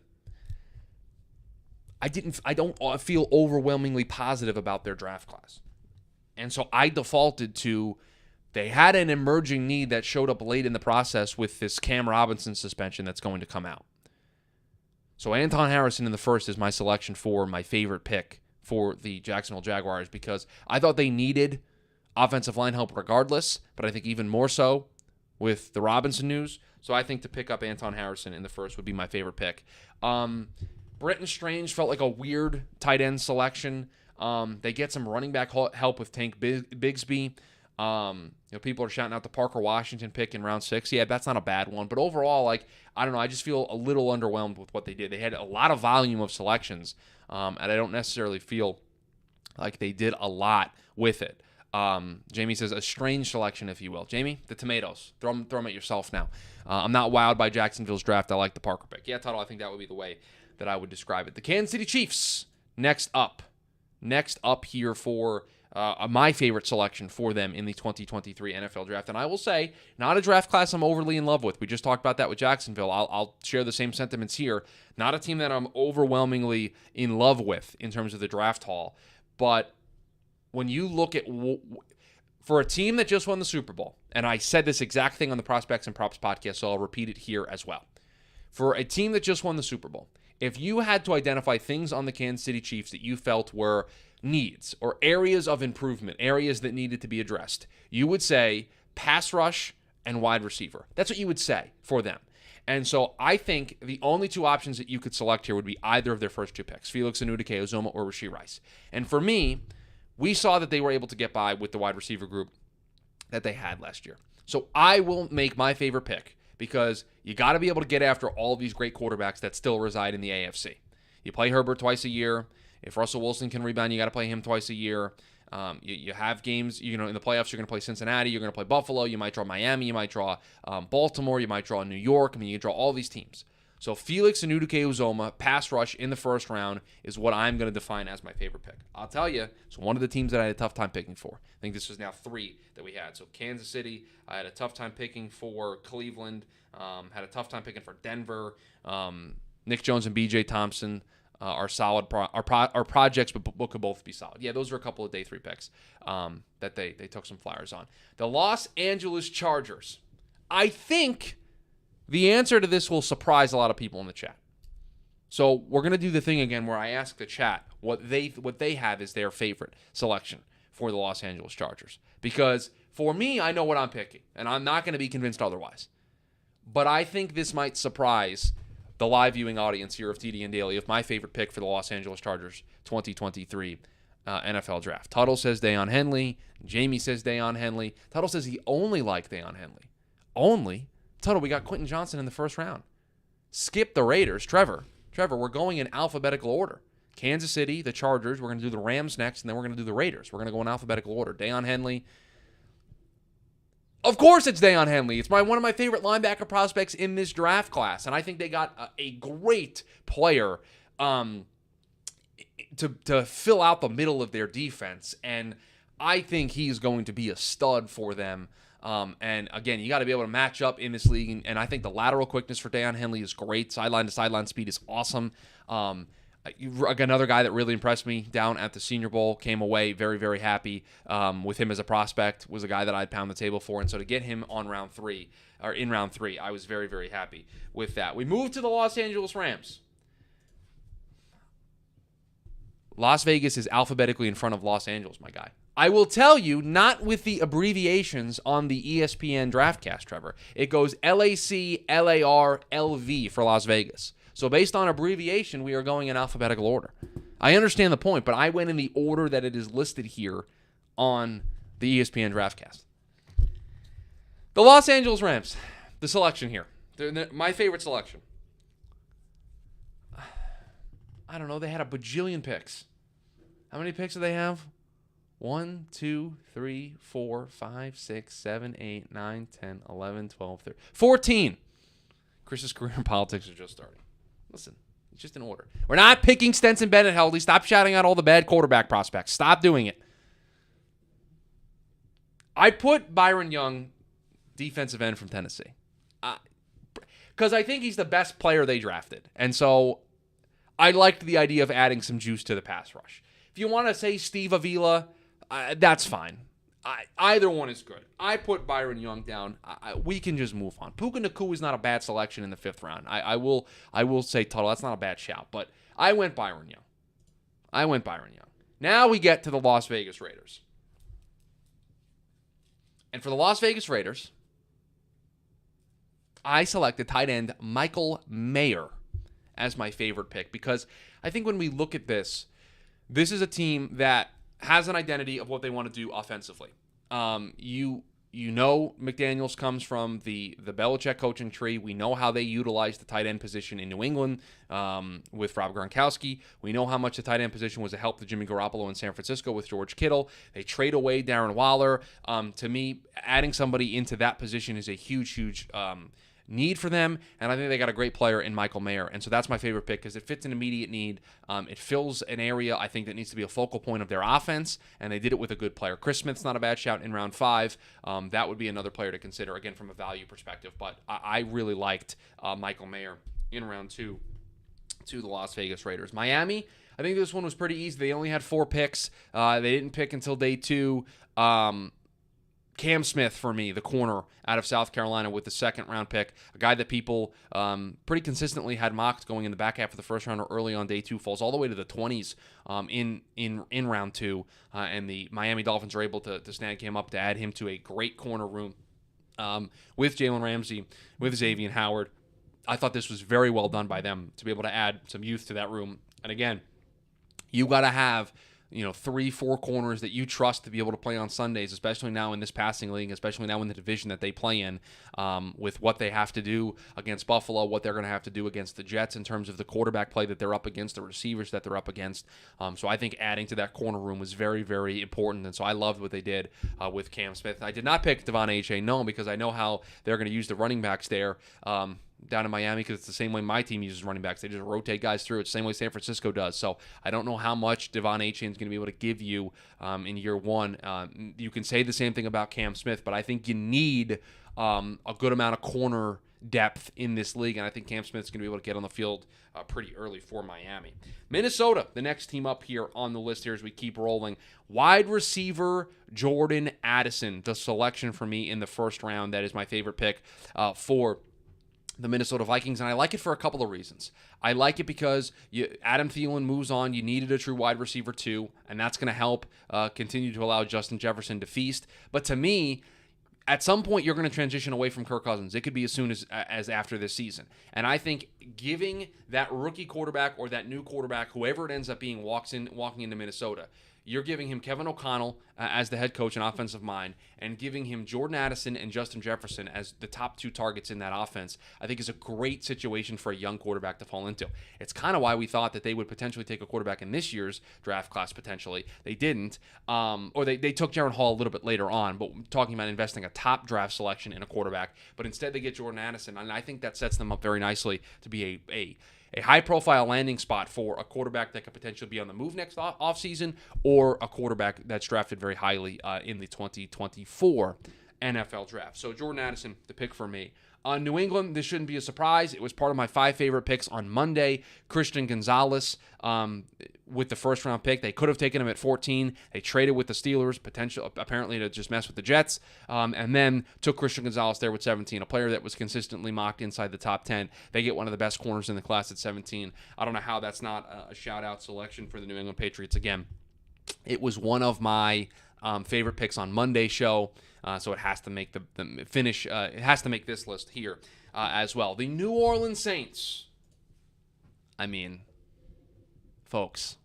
A: I don't feel overwhelmingly positive about their draft class. And so I defaulted to they had an emerging need that showed up late in the process with this Cam Robinson suspension that's going to come out. So Anton Harrison in the 1st is my selection for my favorite pick for the Jacksonville Jaguars because I thought they needed offensive line help regardless, but I think even more so with the Robinson news. So I think to pick up Anton Harrison in the 1st would be my favorite pick. Brenton Strange felt like a weird tight end selection. They get some running back help with Tank Bigsby. People are shouting out the Parker Washington pick in round 6. Yeah, that's not a bad one. But overall, I don't know. I just feel a little underwhelmed with what they did. They had a lot of volume of selections, and I don't necessarily feel like they did a lot with it. Jamie says a strange selection, if you will. Jamie, the tomatoes. Throw them at yourself now. I'm not wowed by Jacksonville's draft. I like the Parker pick. Yeah, Tuttle, I think that would be the way that I would describe it. The Kansas City Chiefs, next up here for my favorite selection for them in the 2023 NFL draft. And I will say, not a draft class I'm overly in love with. We just talked about that with Jacksonville. I'll share the same sentiments here. Not a team that I'm overwhelmingly in love with in terms of the draft haul. But when you look at, for a team that just won the Super Bowl, and I said this exact thing on the Prospects and Props podcast, so I'll repeat it here as well. For a team that just won the Super Bowl, if you had to identify things on the Kansas City Chiefs that you felt were needs or areas of improvement, areas that needed to be addressed, you would say pass rush and wide receiver. That's what you would say for them. And so I think the only 2 options that you could select here would be either of their first 2 picks, Felix Anudike-Uzomah or Rashee Rice. And for me, we saw that they were able to get by with the wide receiver group that they had last year. So I will make my favorite pick because you got to be able to get after all of these great quarterbacks that still reside in the AFC. You play Herbert twice a year. If Russell Wilson can rebound, you got to play him twice a year. You have games, in the playoffs, you're going to play Cincinnati, you're going to play Buffalo, you might draw Miami, you might draw Baltimore, you might draw New York. I mean, you draw all these teams. So Felix Anudike-Uzomah, pass rush in the 1st round, is what I'm going to define as my favorite pick. I'll tell you, it's one of the teams that I had a tough time picking for. I think this was now 3 that we had. So Kansas City, I had a tough time picking for Cleveland, had a tough time picking for Denver. Nick Jones and B.J. Thompson are solid, are projects, but could both be solid. Yeah, those were a couple of day 3 picks that they took some flyers on. The Los Angeles Chargers. I think the answer to this will surprise a lot of people in the chat. So we're going to do the thing again where I ask the chat what they have as their favorite selection for the Los Angeles Chargers. Because for me, I know what I'm picking, and I'm not going to be convinced otherwise. But I think this might surprise the live viewing audience here of TDN Daily of my favorite pick for the Los Angeles Chargers 2023 NFL Draft. Tuttle says Deion Henley. Jamie says Deion Henley. Tuttle says he only liked Deion Henley. Only? Tuttle, we got Quentin Johnson in the 1st round. Skip the Raiders. Trevor, we're going in alphabetical order. Kansas City, the Chargers. We're going to do the Rams next, and then we're going to do the Raiders. We're going to go in alphabetical order. Deion Henley. Of course it's Deion Henley. It's one of my favorite linebacker prospects in this draft class, and I think they got a great player to fill out the middle of their defense. And I think he's going to be a stud for them. And again, you got to be able to match up in this league. And I think the lateral quickness for Deion Henley is great. Sideline to sideline speed is awesome. Another guy that really impressed me down at the Senior Bowl, came away very, very happy with him as a prospect, was a guy that I'd pound the table for. And so to get him in round three, I was very, very happy with that. We move to the Los Angeles Rams. Las Vegas is alphabetically in front of Los Angeles, my guy. I will tell you, not with the abbreviations on the ESPN DraftCast, Trevor. It goes LAC, LAR, LV for Las Vegas. So based on abbreviation, we are going in alphabetical order. I understand the point, but I went in the order that it is listed here on the ESPN DraftCast. The Los Angeles Rams, the selection here. My favorite selection. I don't know. They had a bajillion picks. How many picks do they have? 1, 2, 3, 4, 5, 6, 7, 8, 9, 10, 11, 12, 13, 14. Chris's career in politics is just starting. Listen, it's just in order. We're not picking Stenson Bennett, Heldy. Stop shouting out all the bad quarterback prospects. Stop doing it. I put Byron Young, defensive end from Tennessee, because I think he's the best player they drafted. And so I liked the idea of adding some juice to the pass rush. If you want to say Steve Avila, that's fine. Either one is good. I put Byron Young down. We can just move on. Puka Nacua is not a bad selection in the 5th round. I will say, Tuttle, that's not a bad shout. But I went Byron Young. Now we get to the Las Vegas Raiders. And for the Las Vegas Raiders, I selected tight end Michael Mayer as my favorite pick, because I think when we look at this is a team that has an identity of what they want to do offensively. You know McDaniels comes from the Belichick coaching tree. We know how they utilize the tight end position in New England with Rob Gronkowski. We know how much the tight end position was a help to Jimmy Garoppolo in San Francisco with George Kittle. They trade away Darren Waller. To me, adding somebody into that position is a huge need for them, and I think they got a great player in Michael Mayer, and so that's my favorite pick because it fits an immediate need. It fills an area I think that needs to be a focal point of their offense, and they did it with a good player. Chris Smith's not a bad shout in round 5. That would be another player to consider, again, from a value perspective, but I really liked Michael Mayer in round 2 to the Las Vegas Raiders. Miami, I think this one was pretty easy. They only had 4 picks. They didn't pick until day 2. Cam Smith for me, the corner out of South Carolina with the 2nd round pick, a guy that people pretty consistently had mocked going in the back half of the 1st round or early on day 2, falls all the way to the 20s in round 2, and the Miami Dolphins are able to snag him up to add him to a great corner room with Jalen Ramsey, with Xavier Howard. I thought this was very well done by them to be able to add some youth to that room. And again, you got to have 3-4 corners that you trust to be able to play on Sundays, especially now in this passing league, especially now in the division that they play in, with what they have to do against Buffalo, what they're going to have to do against the Jets in terms of the quarterback play that they're up against, the receivers that they're up against. So I think adding to that corner room was very, very important, and so I loved what they did with Cam Smith. I did not pick Devon Achane, because I know how they're going to use the running backs there. Down in Miami, because it's the same way my team uses running backs. They just rotate guys through. It's the same way San Francisco does. So I don't know how much Devon Achane is going to be able to give you in year 1. You can say the same thing about Cam Smith, but I think you need a good amount of corner depth in this league, and I think Cam Smith's going to be able to get on the field pretty early for Miami. Minnesota, the next team up here on the list here as we keep rolling. Wide receiver Jordan Addison, the selection for me in the 1st round. That is my favorite pick for the Minnesota Vikings, and I like it for a couple of reasons. I like it because Adam Thielen moves on. You needed a true wide receiver too, and that's going to help continue to allow Justin Jefferson to feast. But to me, at some point, you're going to transition away from Kirk Cousins. It could be as soon as after this season. And I think giving that rookie quarterback or that new quarterback, whoever it ends up being, walking into Minnesota, you're giving him Kevin O'Connell as the head coach and offensive mind, and giving him Jordan Addison and Justin Jefferson as the top 2 targets in that offense, I think is a great situation for a young quarterback to fall into. It's kind of why we thought that they would potentially take a quarterback in this year's draft class, potentially. They didn't, or they took Jaron Hall a little bit later on, but talking about investing a top draft selection in a quarterback, but instead they get Jordan Addison, and I think that sets them up very nicely to be a high-profile landing spot for a quarterback that could potentially be on the move next offseason, or a quarterback that's drafted very highly in the 2024 NFL draft. So Jordan Addison, the pick for me. New England, this shouldn't be a surprise. It was part of my 5 favorite picks on Monday. Christian Gonzalez with the first-round pick. They could have taken him at 14. They traded with the Steelers, apparently to just mess with the Jets, and then took Christian Gonzalez there with 17, a player that was consistently mocked inside the top 10. They get one of the best corners in the class at 17. I don't know how that's not a shout-out selection for the New England Patriots. Again, it was one of my favorite picks on Monday's show. So it has to make the finish. It has to make this list here as well. The New Orleans Saints. I mean, folks,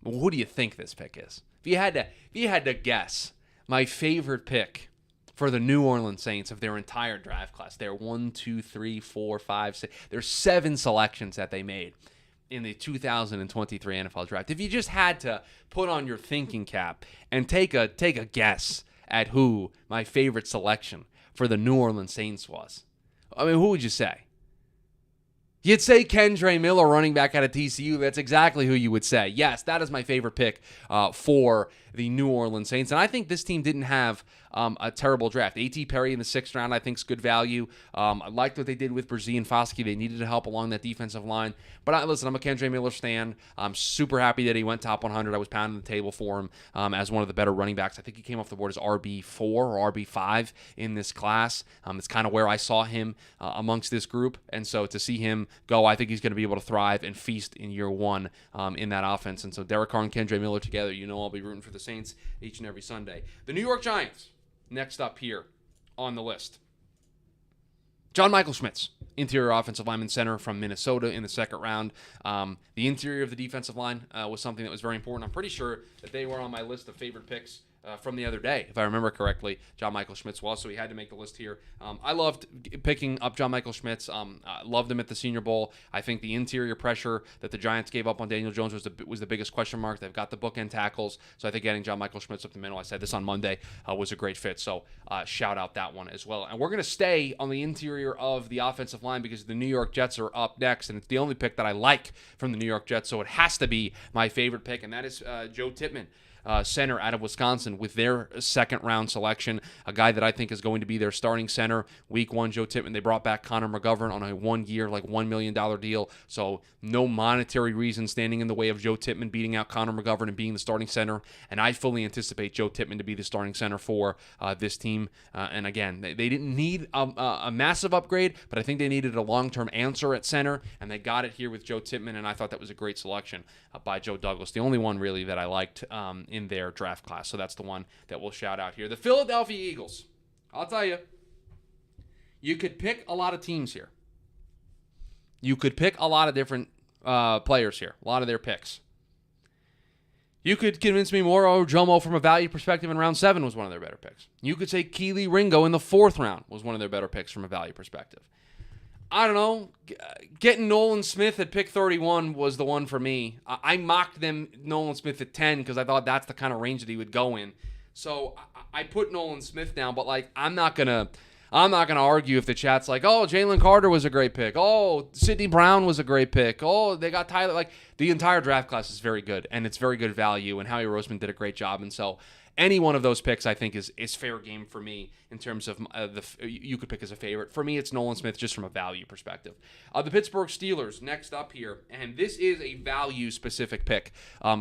A: who do you think this pick is? If you had to guess, my favorite pick for the New Orleans Saints of their entire draft class, their 1, 2, 3, 4, 5, 6. There's 7 selections that they made in the 2023 NFL draft. If you just had to put on your thinking cap and take a guess at who my favorite selection for the New Orleans Saints was, I mean, who would you say? You'd say Kendre Miller, running back out of TCU. That's exactly who you would say. Yes, that is my favorite pick for the New Orleans Saints. And I think this team didn't have a terrible draft. A.T. Perry in the 6th round, I think, is good value. I liked what they did with Brzee and Foskey. They needed help along that defensive line. But listen, I'm a Kendre Miller stan. I'm super happy that he went top 100. I was pounding the table for him as one of the better running backs. I think he came off the board as RB4 or RB5 in this class. It's kind of where I saw him amongst this group. And so to see him go, I think he's going to be able to thrive and feast in year 1 in that offense. And so Derek Carr and Kendre Miller together, I'll be rooting for the Saints each and every Sunday. The New York Giants, next up here on the list. John Michael Schmitz, interior offensive lineman center from Minnesota in the 2nd round. The interior of the defensive line was something that was very important. I'm pretty sure that they were on my list of favorite picks from the other day, if I remember correctly. John Michael Schmitz was, so he had to make the list here. I loved picking up John Michael Schmitz. Loved him at the Senior Bowl. I think the interior pressure that the Giants gave up on Daniel Jones was the biggest question mark. They've got the bookend tackles, so I think getting John Michael Schmitz up the middle, I said this on Monday, was a great fit. So shout out that one as well. And we're going to stay on the interior of the offensive line because the New York Jets are up next, and it's the only pick that I like from the New York Jets, so it has to be my favorite pick, and that is Joe Tippmann. Center out of Wisconsin with their 2nd round selection, a guy that I think is going to be their starting center. Week 1, Joe Tippmann. They brought back Connor McGovern on a 1-year, $1 million deal. So no monetary reason standing in the way of Joe Tippmann beating out Connor McGovern and being the starting center. And I fully anticipate Joe Tippmann to be the starting center for this team. And again, they didn't need a massive upgrade, but I think they needed a long-term answer at center, and they got it here with Joe Tippmann, and I thought that was a great selection by Joe Douglas. The only one really that I liked in their draft class. So that's the one that we'll shout out here. The Philadelphia Eagles. I'll tell you, you could pick a lot of teams here. You could pick a lot of different players here, a lot of their picks. You could convince me Moro Jomo from a value perspective in round 7 was one of their better picks. You could say Keely Ringo in the 4th round was one of their better picks from a value perspective. I don't know. Getting Nolan Smith at pick 31 was the one for me. I mocked Nolan Smith at 10 because I thought that's the kind of range that he would go in. So I put Nolan Smith down, but I'm not gonna argue if the chat's like, oh, Jalen Carter was a great pick. Oh, Sidney Brown was a great pick. Oh, they got Tyler. The entire draft class is very good, and it's very good value, and Howie Roseman did a great job. And so any one of those picks, I think, is fair game for me in terms of you could pick as a favorite. For me, it's Nolan Smith just from a value perspective. The Pittsburgh Steelers, next up here, and this is a value-specific pick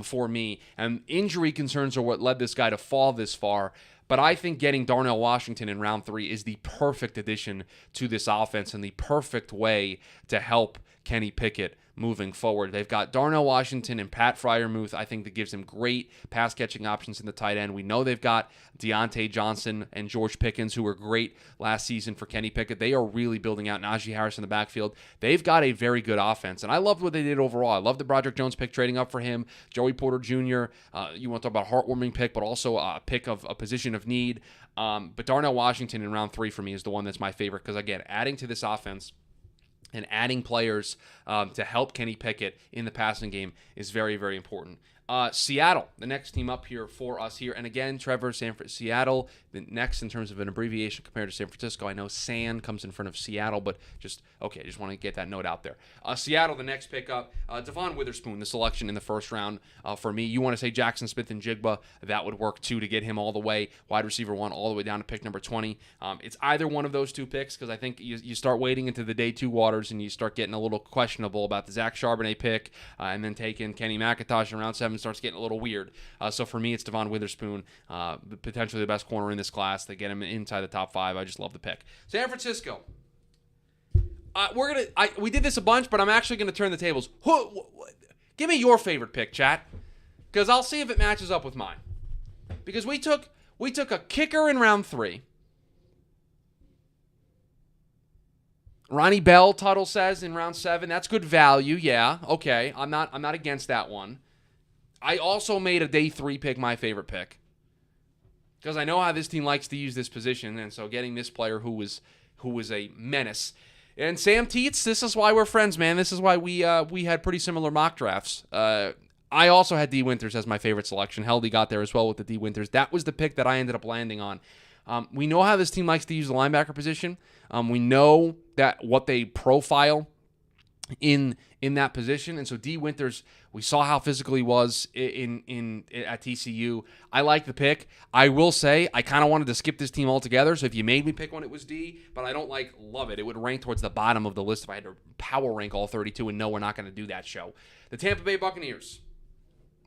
A: for me. And injury concerns are what led this guy to fall this far. But I think getting Darnell Washington in round 3 is the perfect addition to this offense and the perfect way to help Kenny Pickett moving forward. They've got Darnell Washington and Pat Freiermuth. I think that gives them great pass-catching options in the tight end. We know they've got Deontay Johnson and George Pickens, who were great last season for Kenny Pickett. They are really building out Najee Harris in the backfield. They've got a very good offense, and I loved what they did overall. I love the Broderick Jones pick, trading up for him. Joey Porter Jr., you want to talk about heartwarming pick, but also a pick of a position of need. But Darnell Washington in round 3 for me is the one that's my favorite because, again, adding to this offense and adding players to help Kenny Pickett in the passing game is very, very important. Seattle, the next team up here for us here. And again, Trevor, Seattle, the next in terms of an abbreviation compared to San Francisco. I know San comes in front of Seattle, but just want to get that note out there. Seattle, the next pickup. Devon Witherspoon, the selection in the first round for me. You want to say Jackson Smith and Jigba, that would work too to get him all the way, wide receiver 1, all the way down to pick number 20. It's either one of those two picks because I think you start wading into the day 2 waters and you start getting a little questionable about the Zach Charbonnet pick and then taking Kenny McIntosh in round 7 starts getting a little weird. So for me, it's Devon Witherspoon, potentially the best corner in this class. They get him inside the top 5. I just love the pick. San Francisco. We did this a bunch, but I'm actually going to turn the tables. Give me your favorite pick, chat, because I'll see if it matches up with mine. Because we took a kicker in round 3. Ronnie Bell, Tuttle says, in round 7. That's good value. Yeah, okay. I'm not against that one. I also made a day 3 pick my favorite pick because I know how this team likes to use this position, and so getting this player who was a menace. And Sam Teets, this is why we're friends, man. This is why we had pretty similar mock drafts. I also had D. Winters as my favorite selection. Heldy got there as well with the D. Winters. That was the pick that I ended up landing on. We know how this team likes to use the linebacker position. We know that what they profile in that position, and so D. Winters, we saw how physical he was at TCU. I like the pick. I will say I kind of wanted to skip this team altogether, so if you made me pick one, it was D, but I don't love it. It would rank towards the bottom of the list if I had to power rank all 32, and no, we're not going to do that show. The Tampa Bay Buccaneers,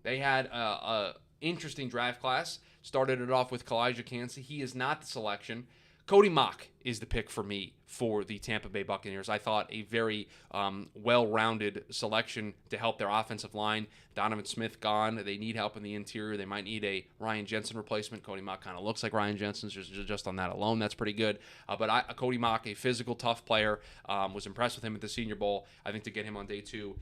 A: they had a interesting draft class. Started it off with Kalijah Kancey. He is not the selection. Cody Mock is the pick for me for the Tampa Bay Buccaneers. I thought a very well-rounded selection to help their offensive line. Donovan Smith gone. They need help in the interior. They might need a Ryan Jensen replacement. Cody Mock kind of looks like Ryan Jensen. Just on that alone, that's pretty good. But Cody Mock, a physical, tough player, was impressed with him at the Senior Bowl. I think to get him on day 2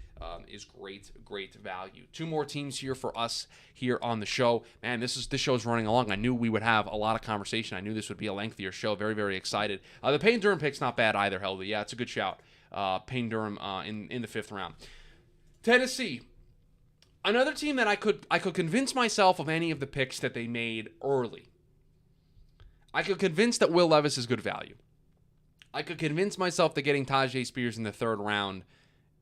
A: is great value. 2 more teams here for us here on the show. Man, this show's running along. I knew we would have a lot of conversation. I knew this would be a lengthier show. Very, very excited. The Payne Durham pick's not bad either, Heldy. Yeah, it's a good shout. Payne Durham in the 5th round. Tennessee. Another team that I could convince myself of any of the picks that they made early. I could convince that Will Levis is good value. I could convince myself that getting Tajay Spears in the 3rd round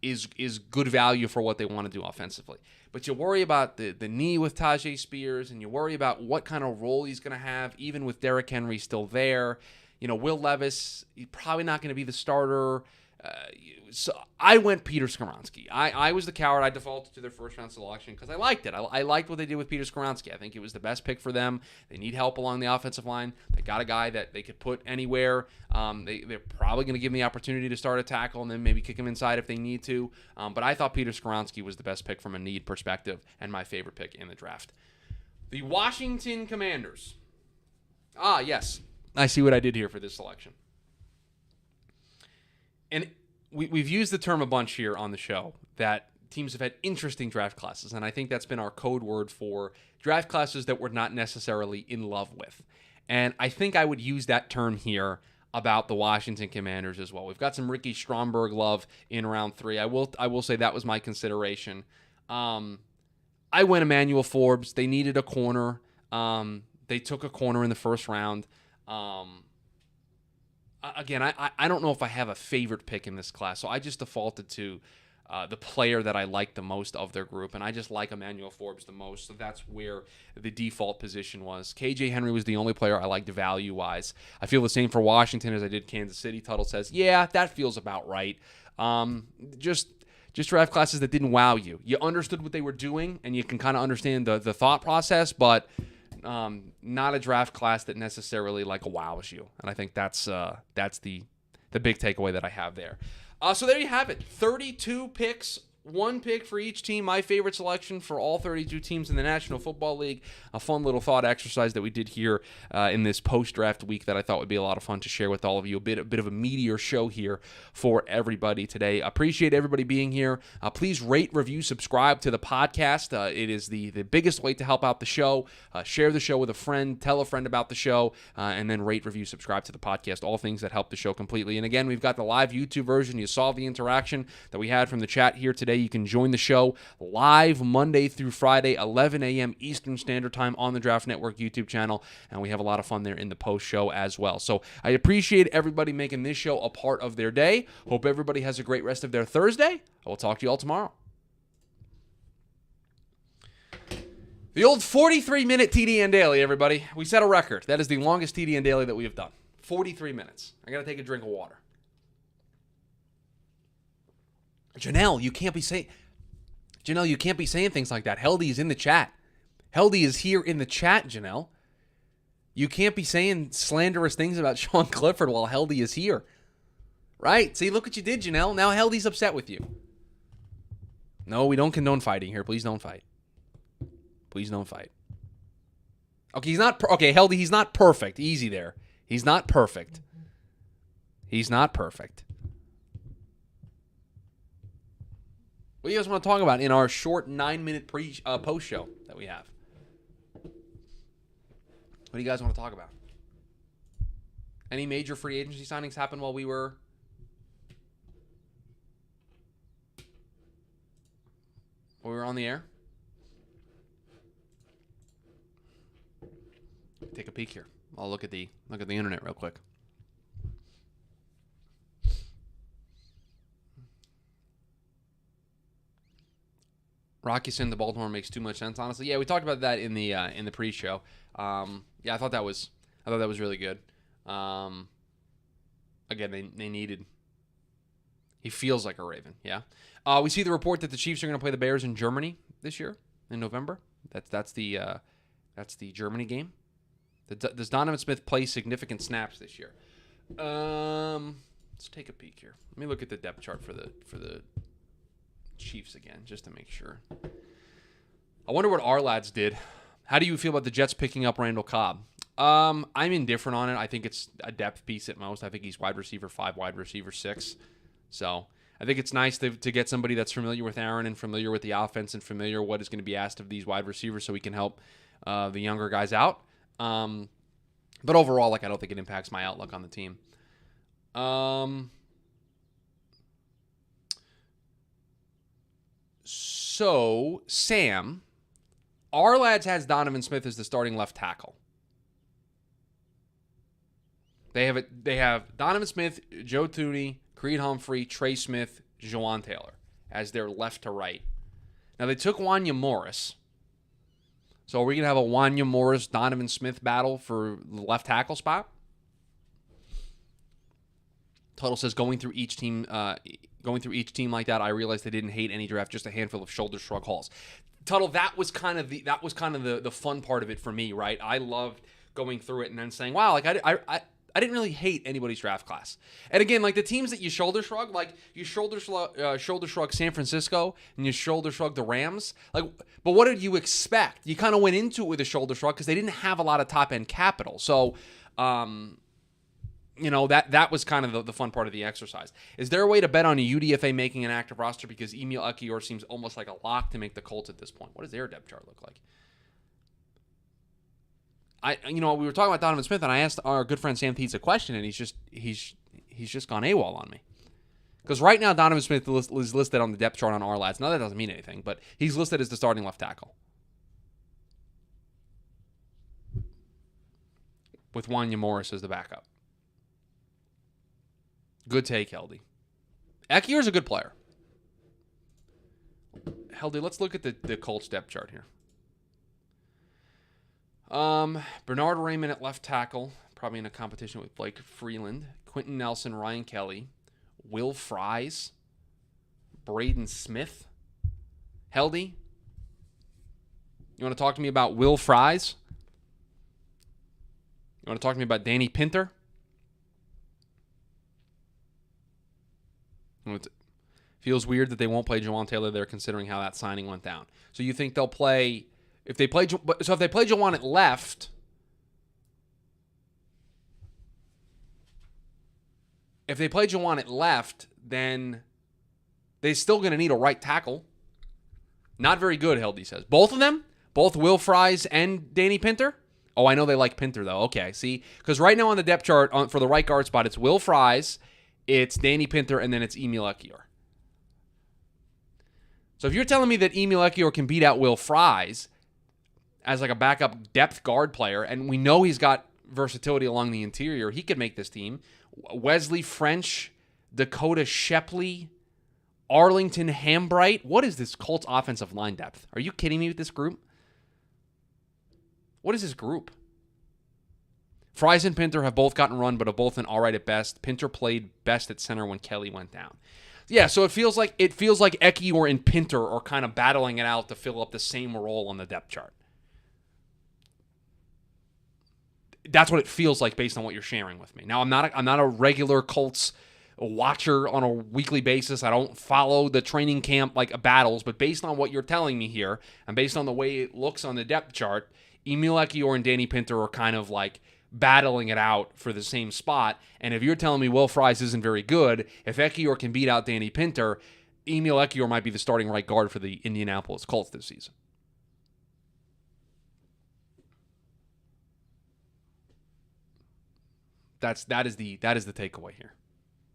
A: is good value for what they want to do offensively. But you worry about the knee with Tajay Spears, and you worry about what kind of role he's going to have, even with Derrick Henry still there. Will Levis, he's probably not going to be the starter. So I went Peter Skoronski. I was the coward. I defaulted to their 1st round selection because I liked it. I liked what they did with Peter Skoronski. I think it was the best pick for them. They need help along the offensive line. They got a guy that they could put anywhere. They're probably going to give him the opportunity to start a tackle and then maybe kick him inside if they need to. But I thought Peter Skoronski was the best pick from a need perspective and my favorite pick in the draft. The Washington Commanders. Yes. I see what I did here for this selection. And we've used the term a bunch here on the show that teams have had interesting draft classes, and I think that's been our code word for draft classes that we're not necessarily in love with. And I think I would use that term here about the Washington Commanders as well. We've got some Ricky Stromberg love in round 3. I will say that was my consideration. I went Emmanuel Forbes. They needed a corner. They took a corner in the 1st round. Again, I don't know if I have a favorite pick in this class, so I just defaulted to the player that I like the most of their group, and I just like Emmanuel Forbes the most, so that's where the default position was. KJ Henry was the only player I liked value-wise. I feel the same for Washington as I did Kansas City. Tuttle says, yeah, that feels about right. Just draft classes that didn't wow you. You understood what they were doing, and you can kind of understand the thought process, but not a draft class that necessarily wows you, and I think that's the big takeaway that I have there. So there you have it, 32 picks, 1 pick for each team. My favorite selection for all 32 teams in the National Football League. A fun little thought exercise that we did here in this post-draft week that I thought would be a lot of fun to share with all of you. A bit of a meatier show here for everybody today. Appreciate everybody being here. Please rate, review, subscribe to the podcast. It is the biggest way to help out the show. Share the show with a friend. Tell a friend about the show. And then rate, review, subscribe to the podcast. All things that help the show completely. And again, we've got the live YouTube version. You saw the interaction that we had from the chat here today. You can join the show live Monday through Friday, 11 a.m. Eastern Standard Time on the Draft Network YouTube channel, and we have a lot of fun there in the post show as well. So I appreciate everybody making this show a part of their day. Hope everybody has a great rest of their Thursday. I will talk to you all tomorrow. The old 43-minute TDN Daily, everybody. We set a record. That is the longest TDN Daily that we have done. 43 minutes. I got to take a drink of water. Janelle, you can't be saying things like that. Heldy is in the chat. Heldy is here in the chat, Janelle. You can't be saying slanderous things about Sean Clifford while Heldy is here. Right? See, look what you did, Janelle. Now Heldy's upset with you. No, we don't condone fighting here. Please don't fight. Please don't fight. Okay, Heldy, he's not perfect. Easy there. He's not perfect. He's not perfect. What do you guys want to talk about in our short 9-minute post show that we have? What do you guys want to talk about? Any major free agency signings happened while we were on the air? Take a peek here. I'll look at the internet real quick. Rocky saying the Baltimore makes too much sense. Honestly, yeah, we talked about that in the pre-show. Yeah, I thought that was really good. Again, they needed. He feels like a Raven. Yeah. We see the report that the Chiefs are going to play the Bears in Germany this year in November. That's the Germany game. Does Donovan Smith play significant snaps this year? Let's take a peek here. Let me look at the depth chart for the Chiefs again, just to make sure. I wonder what our lads did. How do you feel about the Jets picking up Randall Cobb? I'm indifferent on it. I think it's a depth piece at most. I think he's wide receiver 5, wide receiver 6. So I think it's nice to get somebody that's familiar with Aaron and familiar with the offense and familiar what is going to be asked of these wide receivers so we can help the younger guys out. But overall, I don't think it impacts my outlook on the team. So, Sam, our lads has Donovan Smith as the starting left tackle. They have Donovan Smith, Joe Thuney, Creed Humphrey, Trey Smith, Jawan Taylor as their left to right. Now, they took Wanya Morris. So are we going to have a Wanya Morris, Donovan Smith battle for the left tackle spot? Total says going through each team like that, I realized they didn't hate any draft, just a handful of shoulder shrug hauls. Tuttle, that was kind of the fun part of it for me, right? I loved going through it and then saying, wow, I didn't really hate anybody's draft class. And again, the teams that you shoulder shrug, you shoulder shrug San Francisco and you shoulder shrug the Rams. But what did you expect? You kind of went into it with a shoulder shrug because they didn't have a lot of top end capital. So, that was kind of the fun part of the exercise. Is there a way to bet on a UDFA making an active roster because Emil Ekiyor seems almost like a lock to make the Colts at this point? What does their depth chart look like? We were talking about Donovan Smith, and I asked our good friend Sam Thies a question, and he's just gone AWOL on me. Because right now, Donovan Smith is listed on the depth chart on our lads. Now, that doesn't mean anything, but he's listed as the starting left tackle. With Wanya Morris as the backup. Good take, Heldy. Ekiyor's a good player. Heldy, let's look at the Colts depth chart here. Bernard Raymond at left tackle, probably in a competition with Blake Freeland, Quentin Nelson, Ryan Kelly, Will Fries, Braden Smith. Heldy, you want to talk to me about Will Fries? You want to talk to me about Danny Pinter? It feels weird that they won't play Jawan Taylor there considering how that signing went down. So you think they'll play... If they play Jawan at left, then they're still going to need a right tackle. Not very good, Heldy says. Both of them? Both Will Fries and Danny Pinter? Oh, I know they like Pinter, though. Okay, see? Because right now on the depth chart for the right guard spot, it's Will Fries, it's Danny Pinter, and then it's Emil Ekiyor. So if you're telling me that Emil Ekiyor can beat out Will Fries as like a backup depth guard player, and we know he's got versatility along the interior, he could make this team. Wesley French, Dakota Shepley, Arlington Hambright. What is this Colts offensive line depth? Are you kidding me with this group? What is this group? Fries and Pinter have both gotten run, but have both been all right at best. Pinter played best at center when Kelly went down. Yeah, so it feels like Ekiyor and Pinter are kind of battling it out to fill up the same role on the depth chart. That's what it feels like based on what you're sharing with me. Now, I'm not a regular Colts watcher on a weekly basis. I don't follow the training camp like battles, but based on what you're telling me here, and based on the way it looks on the depth chart, Emil Ekiyor and Danny Pinter are kind of like battling it out for the same spot. And if you're telling me Will Fries isn't very good, if Ekiyor can beat out Danny Pinter, Emil Ekiyor might be the starting right guard for the Indianapolis Colts this season. That is the takeaway here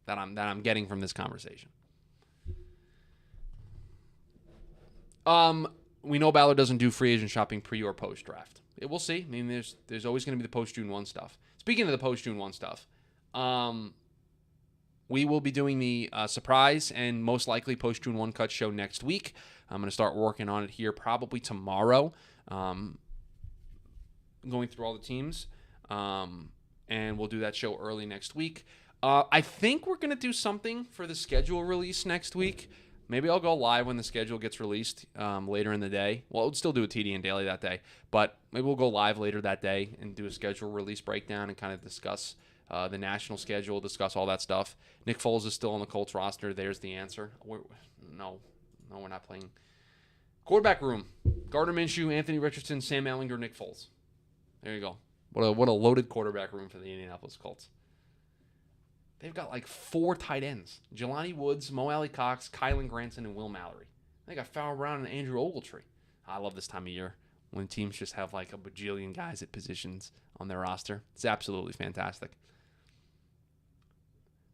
A: that I'm getting from this conversation. We know Ballard doesn't do free agent shopping pre or post draft. We'll see. I mean, there's always going to be the post June 1 stuff. Speaking of the post June 1 stuff, we will be doing the surprise and most likely post June 1 cut show next week. I'm going to start working on it here probably tomorrow. Going through all the teams. And we'll do that show early next week. I think we're going to do something for the schedule release next week. Maybe I'll go live when the schedule gets released later in the day. Well, we'll still do a TDN Daily that day, but maybe we'll go live later that day and do a schedule release breakdown and kind of discuss the national schedule, discuss all that stuff. Nick Foles is still on the Colts roster. There's the answer. No, we're not playing. Quarterback room. Gardner Minshew, Anthony Richardson, Sam Ehlinger, Nick Foles. There you go. What a loaded quarterback room for the Indianapolis Colts. They've got like 4 tight ends. Jelani Woods, Mo Alley Cox, Kylan Granson, and Will Mallory. They got Farrell Brown and Andrew Ogletree. I love this time of year when teams just have like a bajillion guys at positions on their roster. It's absolutely fantastic.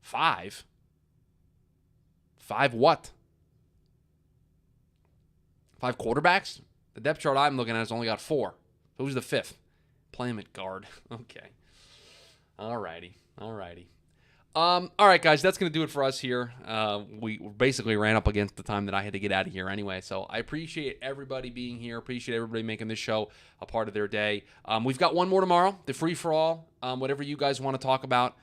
A: 5? 5 what? 5 quarterbacks? The depth chart I'm looking at has only got 4. Who's the 5th? Play him at guard. Okay. All righty. All right, guys, that's going to do it for us here. We basically ran up against the time that I had to get out of here anyway, so I appreciate everybody being here. Appreciate everybody making this show a part of their day. We've got one more tomorrow, the free-for-all, whatever you guys want to talk about.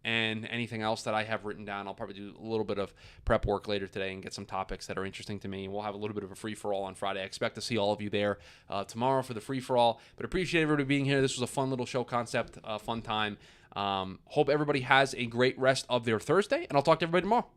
A: And anything else that I have written down. I'll probably do a little bit of prep work later today and get some topics that are interesting to me. We'll have a little bit of a free-for-all on Friday. I expect to see all of you there tomorrow for the free-for-all. But appreciate everybody being here. This was a fun little show concept, fun time. Hope everybody has a great rest of their Thursday, and I'll talk to everybody tomorrow.